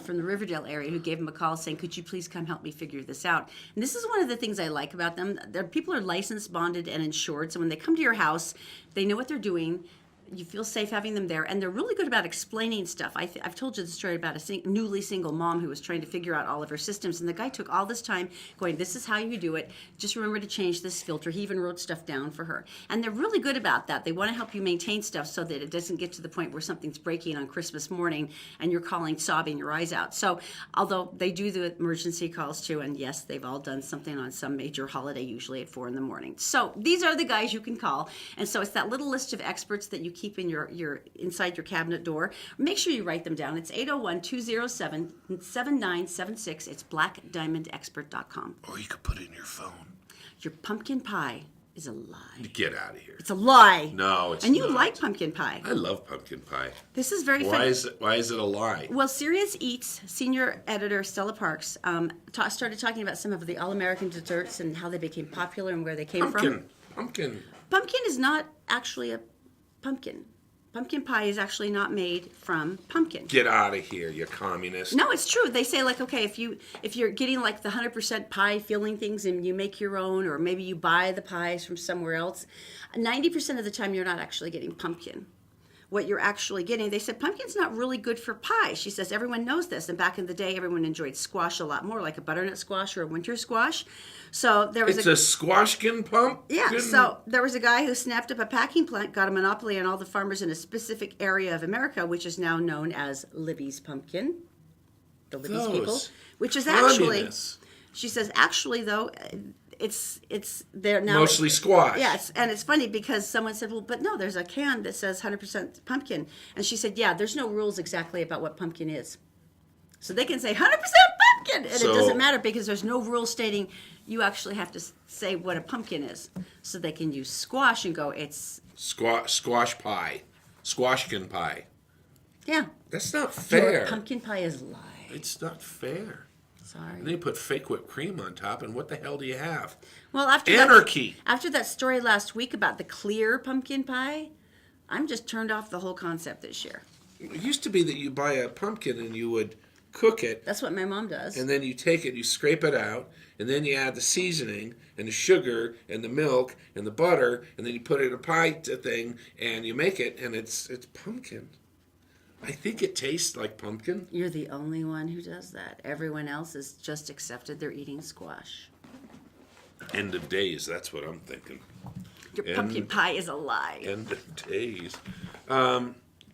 from the Riverdale area who gave them a call saying, could you please come help me figure this out? And this is one of the things I like about them. Their people are licensed, bonded, and insured. So when they come to your house, they know what they're doing. You feel safe having them there, and they're really good about explaining stuff. I've told you the story about a newly single mom who was trying to figure out all of her systems, and the guy took all this time going, this is how you do it. Just remember to change this filter. He even wrote stuff down for her. And they're really good about that. They want to help you maintain stuff so that it doesn't get to the point where something's breaking on Christmas morning and you're calling, sobbing your eyes out. So although they do the emergency calls too, and yes, they've all done something on some major holiday, usually at 4 a.m. So these are the guys you can call. And so it's that little list of experts that you keep in your inside your cabinet door. Make sure you write them down. It's 801-207-7976. It's blackdiamondexpert.com. Or you could put it in your phone. Your pumpkin pie is a lie. Get out of here. It's a lie. No, it's And you not. like pumpkin pie. I love pumpkin pie. This is very Why funny. is it a lie? Well, Serious Eats senior editor Stella Parks started talking about some of the all-American desserts and how they became popular and where they came from. Pumpkin. Pumpkin is not actually a pumpkin. pumpkin pie is actually not made from pumpkin. Get out of here, you communist. No, it's true. They say like, okay, if you're getting like the 100% pie filling things and you make your own, or maybe you buy the pies from somewhere else, 90% of the time you're not actually getting pumpkin. What you're actually getting, they said pumpkin's not really good for pie. She says everyone knows this, and back in the day, everyone enjoyed squash a lot more, like a butternut squash or a winter squash. So there was It's a squashkin pump? yeah, so there was a guy who snapped up a packing plant, got a monopoly on all the farmers in a specific area of America, which is now known as Libby's pumpkin. The Libby's people. Those Which is actually, communists. she says, actually though, it's they're now Mostly squash. Yes, and it's funny because someone said, well, but no, there's a can that says 100% pumpkin. And she said, yeah, there's no rules exactly about what pumpkin is. So they can say 100% pumpkin, and So- it doesn't matter because there's no rule stating you actually have to say what a pumpkin is. So they can use squash and go, it's, Squash pie. Squashkin pie. yeah. That's not Your fair. pumpkin pie is lie. It's not fair. Sorry. And then you put fake whipped cream on top, and what the hell do you have? Well, Anarchy. After that story last week about the clear pumpkin pie, I'm just turned off the whole concept this year. It used to be that you buy a pumpkin and you would cook it, That's what my mom does. and then you take it, you scrape it out, and then you add the seasoning and the sugar and the milk and the butter, and then you put it in a pie thing and you make it, and it's pumpkin. I think it tastes like pumpkin. You're the only one who does that. Everyone else has just accepted they're eating squash. End of days, that's what I'm thinking. Your pumpkin pie is a lie. End of days.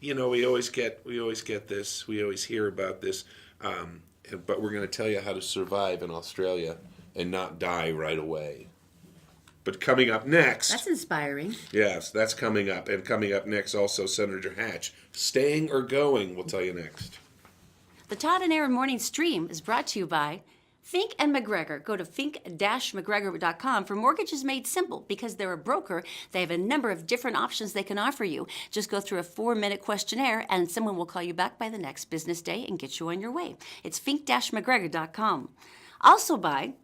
You know, we always get this. We always hear about this. But we're going to tell you how to survive in Australia and not die right away. But coming up next, That's inspiring. yes, that's coming up. And coming up next, also Senator Hatch. Staying or going, we'll tell you next. The Todd and Aaron Morning Stream is brought to you by Fink and McGregor. Go to fink-mcgregor.com for mortgages made simple. Because they're a broker, they have a number of different options they can offer you. Just go through a 4-minute questionnaire and someone will call you back by the next business day and get you on your way. It's fink-mcgregor.com. Also by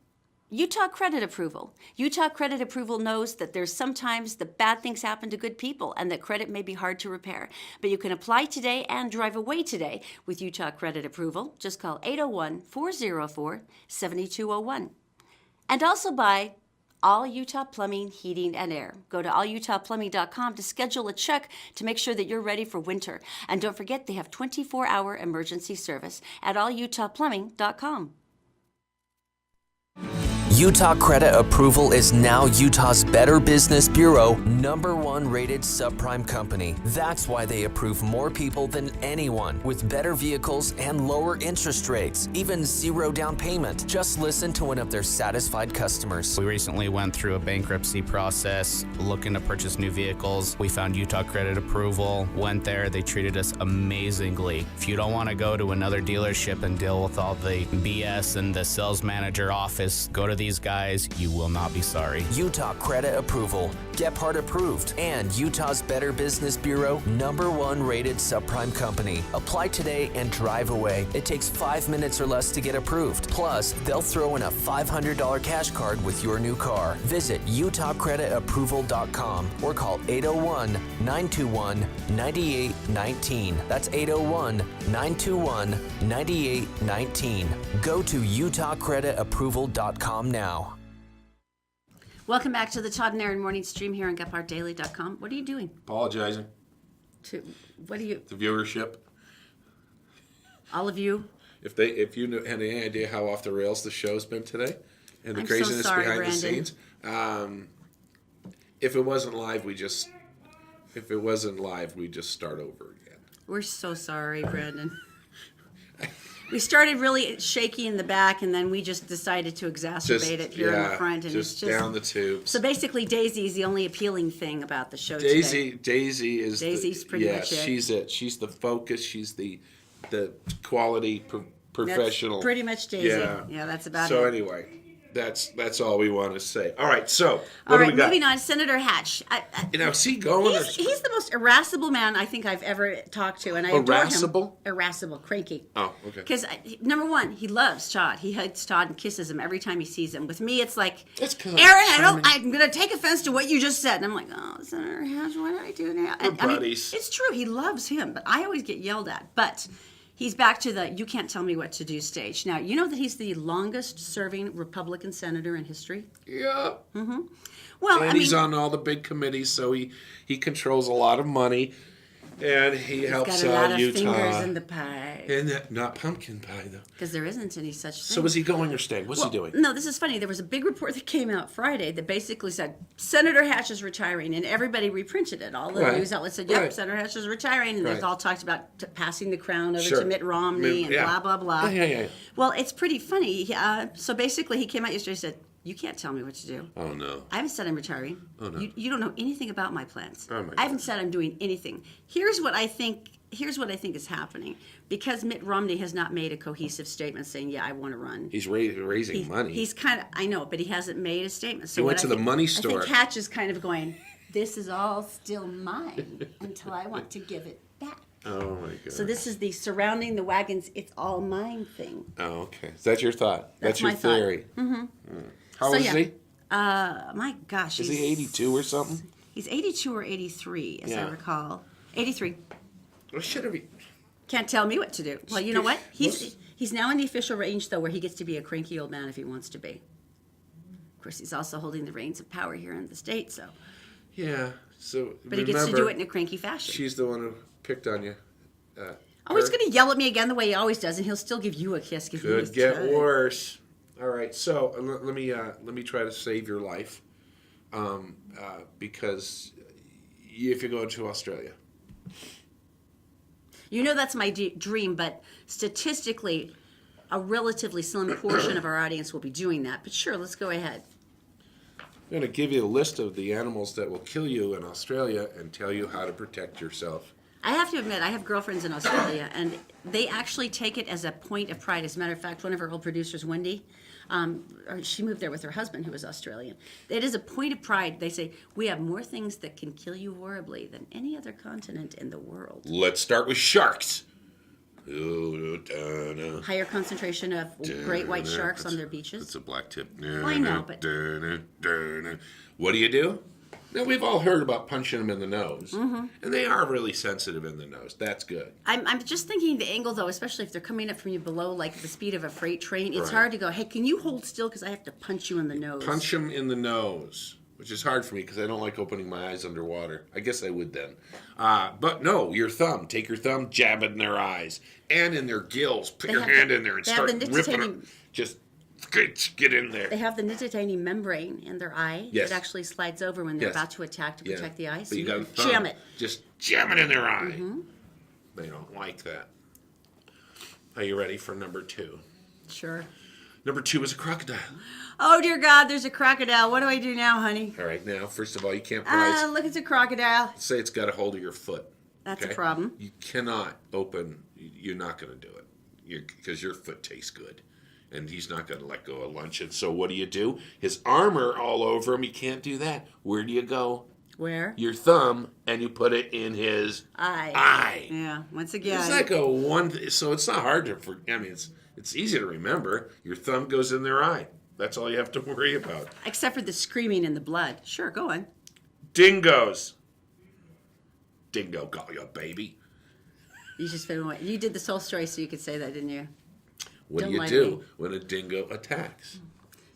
Utah Credit Approval. Utah Credit Approval knows that there's sometimes the bad things happen to good people and that credit may be hard to repair. But you can apply today and drive away today with Utah Credit Approval. Just call 801-404-7201. And also by All Utah Plumbing, Heating, and Air. Go to allutahplumbing.com to schedule a check to make sure that you're ready for winter. And don't forget they have 24-hour emergency service at allutahplumbing.com. Utah Credit Approval is now Utah's Better Business Bureau #1 rated subprime company. That's why they approve more people than anyone, with better vehicles and lower interest rates, even 0 down payment. Just listen to one of their satisfied customers. We recently went through a bankruptcy process looking to purchase new vehicles. We found Utah Credit Approval, went there, they treated us amazingly. If you don't want to go to another dealership and deal with all the BS in the sales manager office, go to these guys, you will not be sorry. Utah Credit Approval, Gephardt approved, and Utah's Better Business Bureau #1 rated subprime company. Apply today and drive away. It takes 5 minutes or less to get approved. Plus, they'll throw in a $500 cash card with your new car. Visit utahcreditapproval.com or call 801-921-9819. That's 801-921-9819. Go to utahcreditapproval.com now. Welcome back to the Todd and Aaron Morning Stream here on GephartDaily.com. What are you doing? Apologizing. What are you? The viewership. All of you? If you had any idea how off the rails the show's been today, and the I'm so craziness sorry, behind Brandon. the scenes, if it wasn't live, we just start over again. We're so sorry, Brandon. We started really shaky in the back, and then we just decided to exacerbate it here in the front, and just it's just down the tubes. So basically, Daisy is the only appealing thing about the show today. Daisy is Daisy's pretty much it. She's it. She's the focus. She's the quality professional. That's pretty much Daisy. Yeah. Yeah, that's about So it. anyway, That's all we want to say. All right, so what All do right, we got? moving on. Senator Hatch. Now, is he going? He's the most irascible man I think I've ever talked to, and I adore Irascible? him. Irascible, cranky. Oh, okay. Because number one, he loves Todd. He hugs Todd and kisses him every time he sees him. With me, it's like, That's 'cause I'm Aaron, charming. I'm going to take offense to what you just said, and I'm like, oh, Senator Hatch, what did I do now? And, I mean, buddies. it's true. He loves him, but I always get yelled at. But he's back to the "you can't tell me what to do" stage. Now, you know that he's the longest-serving Republican senator in history. Yeah. Well, And he's on all the big committees, so he controls a lot of money, and he helps got a lot of Utah. fingers in the pie. And not pumpkin pie though. Because there isn't any such thing. So is he going or staying? What's he doing? No, this is funny. There was a big report that came out Friday that basically said Senator Hatch is retiring, and everybody reprinted it. All the Right. news outlets said, "Yep, Right. Senator Hatch is retiring," and Right. there's all talked about passing the crown over Sure. to Mitt Romney and Yeah. blah blah blah. Yeah. Well, it's pretty funny. So basically, he came out yesterday and said, "You can't tell me what to do. Oh no. I haven't said I'm retiring. Oh, no. You don't know anything about my plans. Oh, my I haven't said I'm doing anything. Here's what I think is happening. Because Mitt Romney has not made a cohesive statement saying, "Yeah, I want to run." He's raising money. He's kind of, I know, but he hasn't made a statement. So He went what to I the think- money I store. think Hatch is kind of going, "This is all still mine until I want to give it back." Oh my god. So this is the surrounding the wagons, it's all mine thing. Oh, okay. Is that your thought? That's your my thought. theory. Mm-hmm. How So, old yeah. is he? My gosh. Is he 82 or something? He's 82 or 83, as Yeah. I recall. 83. Well, should have. Can't tell me what to do. Well, you know what? He's now in the official range, though, where he gets to be a cranky old man if he wants to be. Of course, he's also holding the reins of power here in the state, so. Yeah. So. But he gets to do it in a cranky fashion. She's the one who picked on you. Oh, he's going to yell at me again the way he always does, and he'll still give you a kiss. Could get worse. All right, so let me try to save your life, because if you go to Australia, You know that's my dream, but statistically, a relatively slim portion of our audience will be doing that. But sure, let's go ahead. I'm going to give you a list of the animals that will kill you in Australia and tell you how to protect yourself. I have to admit, I have girlfriends in Australia, and they actually take it as a point of pride. As a matter of fact, one of our old producers, Wendy, she moved there with her husband, who was Australian. It is a point of pride. They say, we have more things that can kill you horribly than any other continent in the world. Let's start with sharks. Higher concentration of great white sharks on their beaches. It's a black tip. I know, but- What do you do? Now, we've all heard about punching them in the nose, Mm-hmm. and they are really sensitive in the nose. That's good. I'm just thinking the angle, though, especially if they're coming up from you below, like the speed of a freight train. It's Right. hard to go, hey, can you hold still because I have to punch you in the nose. Punch them in the nose, which is hard for me because I don't like opening my eyes underwater. I guess I would then. But no, your thumb. Take your thumb, jab it in their eyes and in their gills. Put They your have hand the- in there and they have start the ripping nicotine- them. Just get in there. They have the nicotine membrane in their eye Yes. that actually slides over when they're Yes. about to attack to protect the eye. But So you got a can thumb. jam it. Just jam it in their eye. Mm-hmm. They don't like that. Are you ready for number 2? Sure. Number 2 is a crocodile. Oh, dear God, there's a crocodile. What do I do now, honey? All right, now, first of all, you can't price. Look, it's a crocodile. Say it's got a hold of your foot. That's a problem. You cannot open. You're not going to do it because your foot tastes good, and he's not going to let go of luncheon. So what do? His armor all over him. You can't do that. Where do you go? Where? Your thumb, and you put it in his eye. Yeah, once again. It's like a one. So it's not hard to. I mean, it's easy to remember. Your thumb goes in their eye. That's all you have to worry about. Except for the screaming and the blood. Sure, go on. Dingoes. Dingo got you, baby. You just you did this whole story so you could say that, didn't you? What Don't do you lie to do me. when a dingo attacks?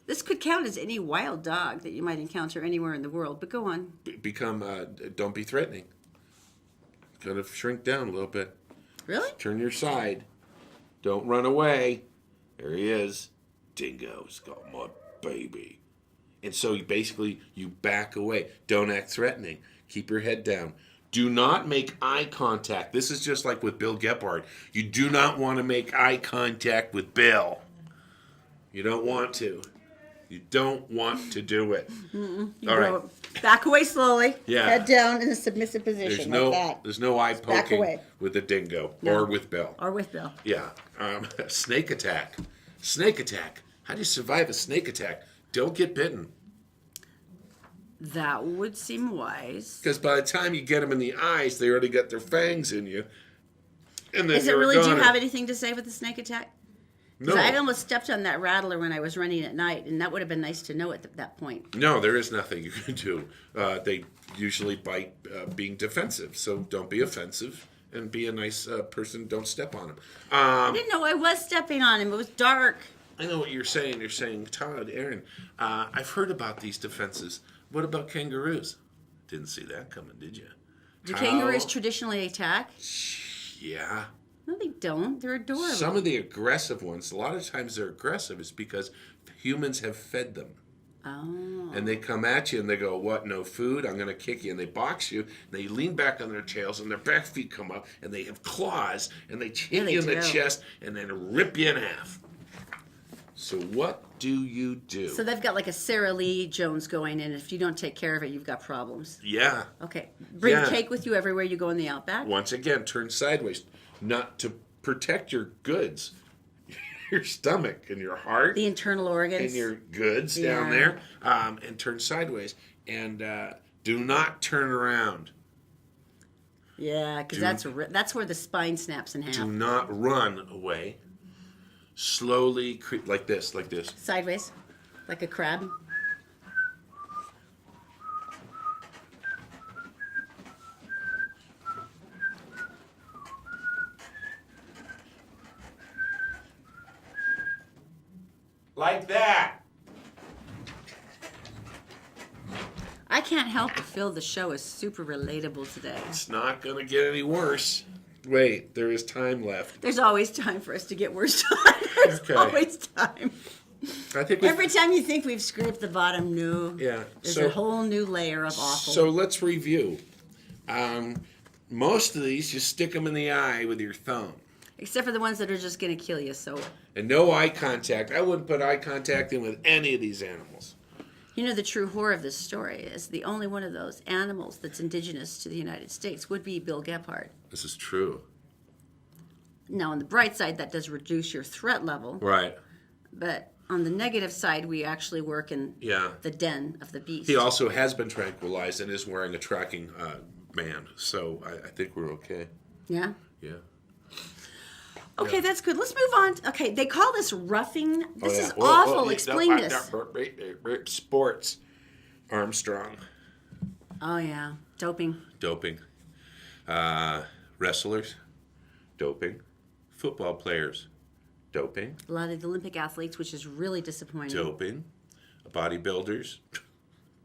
This could count as any wild dog that you might encounter anywhere in the world, but go on. Don't be threatening. Kind of shrink down a little bit. Really? Turn your side. Don't run away. There he is. Dingo's got my baby. And so you back away. Don't act threatening. Keep your head down. Do not make eye contact. This is just like with Bill Gephardt. You do not want to make eye contact with Bill. You don't want to. You don't want to do it. You All right. go back away slowly. Yeah. Head down in a submissive position like that. There's no eye back poking away. with a dingo No. or with Bill. Or with Bill. Yeah. Snake attack. Snake attack. How do you survive a snake attack? Don't get bitten. That would seem wise. Because by the time you get them in the eyes, they already got their fangs in you. And then Is it you're really, do you gone. have anything to say with the snake attack? Because No. I almost stepped on that rattler when I was running at night, and that would have been nice to know at that point. No, there is nothing you can do. They usually bite being defensive, so don't be offensive and be a nice person. Don't step on them. I didn't know I was stepping on him. It was dark. I know what you're saying. You're saying, Todd, Aaron, I've heard about these defenses. What about kangaroos? Didn't see that coming, did you? Do kangaroos traditionally attack? Yeah. No, they don't. They're adorable. Some of the aggressive ones, a lot of times they're aggressive is because humans have fed them. Oh. And they come at you and they go, what, no food? I'm going to kick you. And they box you. And they lean back on their tails and their back feet come up. And they have claws. And they hit they you in the do. chest and then rip you in half. So what do you do? So they've got like a Sarah Lee Jones going, and if you don't take care of it, you've got problems. Yeah. Okay. Bring Yeah. cake with you everywhere you go in the Outback? Once again, turn sideways. Not to protect your goods. Your stomach and your heart. The internal organs. And your goods down Yeah. there. And turn sideways. And do not turn around. Yeah, because that's where the spine snaps in half. Do not run away. Slowly creep like this. Sideways, like a crab. Like that. I can't help but feel the show is super relatable today. It's not going to get any worse. Wait, there is time left. There's always time for us to get worse. There's Okay. always time. I think Every time you think we've scraped the bottom, Yeah. there's a whole new layer of awful. So let's review. Most of these, you stick them in the eye with your thumb. Except for the ones that are just going to kill you. So, And no eye contact. I wouldn't put eye contact in with any of these animals. you know, the true horror of this story is the only one of those animals that's indigenous to the United States would be Bill Gephardt. This is true. Now, on the bright side, that does reduce your threat level. Right. But on the negative side, we actually work in Yeah. the den of the beast. He also has been tranquilized and is wearing a tracking band. So I think we're okay. Yeah? Yeah. Okay, that's good. Let's move on. Okay, they call this roughing. This is Whoa, awful. whoa, Explain this. Sports. Armstrong. Oh, yeah. Doping. Doping. Wrestlers. Doping. Football players. Doping. A lot of the Olympic athletes, which is really disappointing. Doping. Bodybuilders.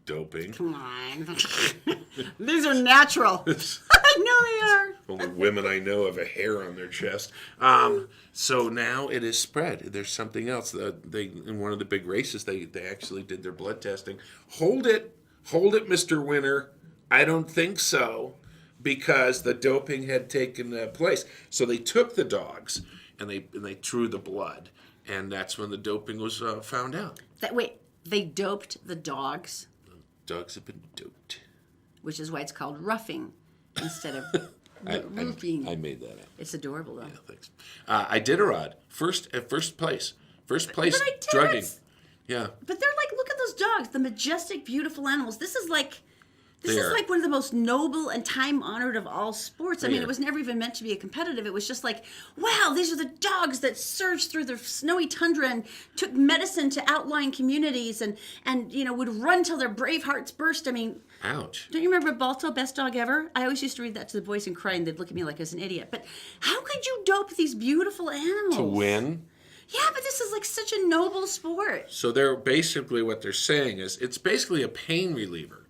Doping. Come on. These are natural. I know they are. Only women I know have a hair on their chest. So now it is spread. There's something else. They in one of the big races, they actually did their blood testing. Hold it, Mr. Winner. I don't think so, because the doping had taken place. So they took the dogs and they drew the blood, and that's when the doping was found out. Wait, they doped the dogs, Dogs have been doped. which is why it's called roughing instead of roofing. I made that up. It's adorable, though. Yeah, thanks. I did a rod. First place. First place But I did drugging. it. Yeah. But they're like, look at those dogs, the majestic, beautiful animals. This is like They are. one of the most noble and time-honored of all sports. I mean, are. it was never even meant to be a competitive. It was just like, wow, these are the dogs that surged through the snowy tundra and took medicine to outlying communities and would run till their brave hearts burst. I mean, Ouch. don't you remember Balto, Best Dog Ever? I always used to read that to the boys and cry, and they'd look at me like I was an idiot. But how could you dope these beautiful animals? To win. Yeah, but this is like such a noble sport. So they're basically what they're saying is it's basically a pain reliever.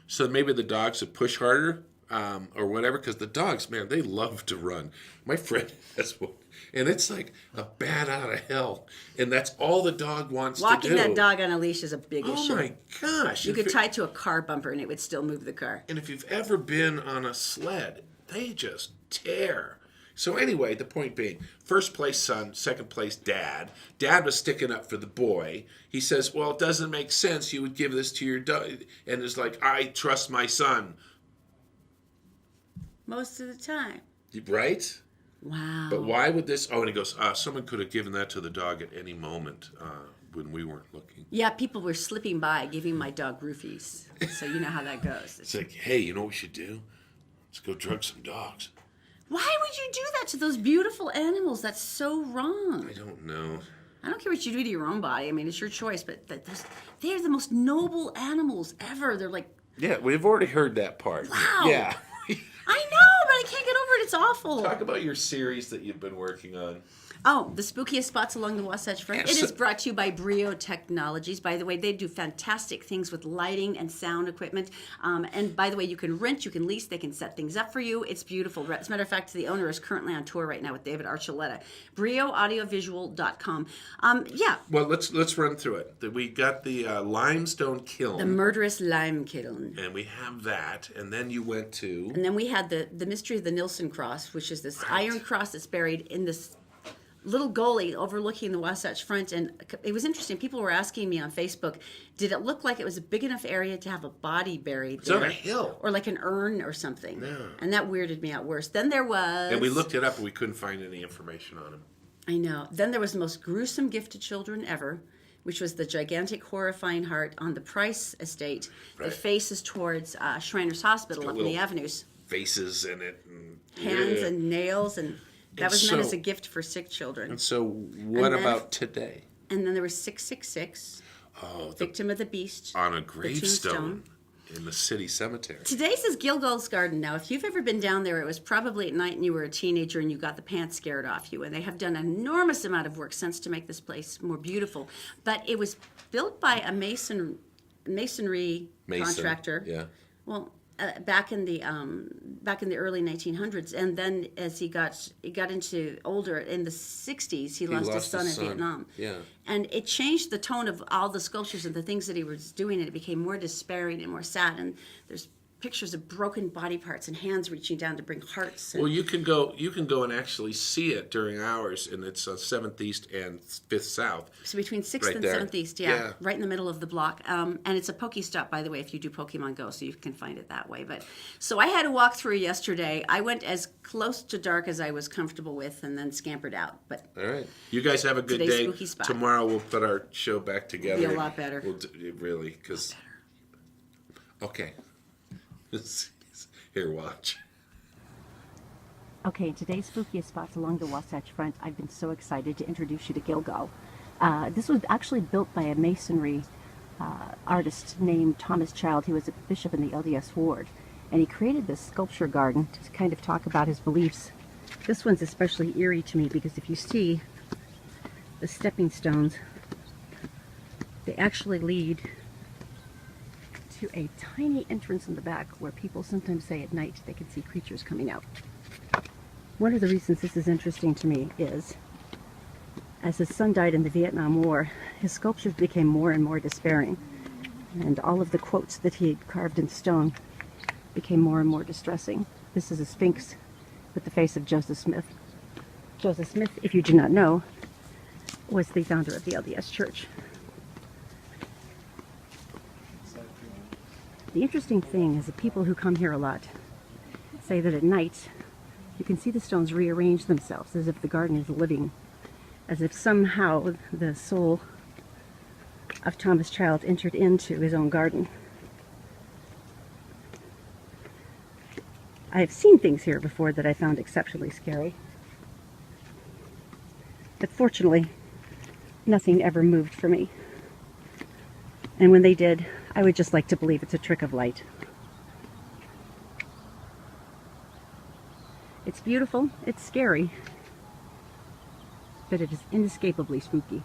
So maybe the dogs would push harder or whatever, because the dogs, man, they love to run. My friend has one, and it's like a bat out of hell, and that's all the dog wants to do. Walking that dog on a leash is a big issue. Oh my gosh! You could tie it to a car bumper and it would still move the car. And if you've ever been on a sled, they just tear. So anyway, the point being, first place son, second place dad. Dad was sticking up for the boy. He says, well, it doesn't make sense you would give this to your dog. And it's like, I trust my son. Most of the time. Right? Wow. But why would this? Oh, and he goes, someone could have given that to the dog at any moment when we weren't looking. Yeah, people were slipping by giving my dog roofies. So you know how that goes. It's like, hey, you know what we should do? Let's go drug some dogs. Why would you do that to those beautiful animals? That's so wrong. I don't know. I don't care what you do to your own body. I mean, it's your choice, but they're the most noble animals ever. They're like, Yeah, we've already heard that part. wow. Yeah. I know, but I can't get over it. It's awful. Talk about your series that you've been working on. Oh, the spookiest spots along the Wasatch Front. Yes. It is brought to you by Brio Technologies. By the way, they do fantastic things with lighting and sound equipment. And by the way, you can rent, you can lease, they can set things up for you. It's beautiful. As a matter of fact, the owner is currently on tour right now with David Archuleta. BrioAudiovisual.com. Yeah. Well, let's run through it. We got the limestone kiln. The murderous lime kiln. And we have that. And then you went to... And then we had the mystery of the Nilsson Cross, which is this iron cross that's buried in this little gully overlooking the Wasatch Front. And it was interesting. People were asking me on Facebook, did it look like it was a big enough area to have a body buried there? It's on a hill. Or like an urn or something. Yeah. And that weirded me out worse. Then there was... And we looked it up and we couldn't find any information on him. I know. Then there was the most gruesome gift to children ever, which was the gigantic, horrifying heart on the Price estate that faces towards Shriners Hospital up in the avenues. Faces in it. And, Hands and nails, and that And was meant so- as a gift for sick children. And so what then- about today? And then there was 666, Victim of the Beast. On a the gravestone in the city cemetery. Today says Gilgal's Garden. Now, if you've ever been down there, it was probably at night and you were a teenager and you got the pants scared off you. And they have done an enormous amount of work since to make this place more beautiful. But it was built by a masonry contractor. Yeah. Well, back in the early 1900s, and then as he got into older in the 60s, he lost his son in Vietnam. Yeah. And it changed the tone of all the sculptures and the things that he was doing, and it became more despairing and more sad. And there's pictures of broken body parts and hands reaching down to bring hearts. And Well, you can go and actually see it during hours, and it's 7th East and 5th South. so between 6th Right and there. 7th East, Yeah. right in the middle of the block. And it's a Pokestop, by the way, if you do Pokemon Go, so you can find it that way. But so I had to walk through yesterday. I went as close to dark as I was comfortable with, and then scampered out. But All right. You guys have a good Today's day. spooky spot. Tomorrow we'll put our show back together. Be a lot better. We'll really, because... Okay. Here, watch. Okay, today's spookiest spots along the Wasatch Front. I've been so excited to introduce you to Gilgal. This was actually built by a masonry artist named Thomas Child. He was a bishop in the LDS ward, and he created this sculpture garden to kind of talk about his beliefs. This one's especially eerie to me because if you see the stepping stones, they actually lead to a tiny entrance in the back where people sometimes say at night they can see creatures coming out. One of the reasons this is interesting to me is, as his son died in the Vietnam War, his sculptures became more and more despairing, and all of the quotes that he had carved in stone became more and more distressing. This is a sphinx with the face of Joseph Smith. Joseph Smith, if you do not know, was the founder of the LDS Church. The interesting thing is that people who come here a lot say that at night you can see the stones rearrange themselves as if the garden is living, as if somehow the soul of Thomas Child entered into his own garden. I have seen things here before that I found exceptionally scary, but fortunately nothing ever moved for me. And when they did, I would just like to believe it's a trick of light. It's beautiful, it's scary, but it is inescapably spooky.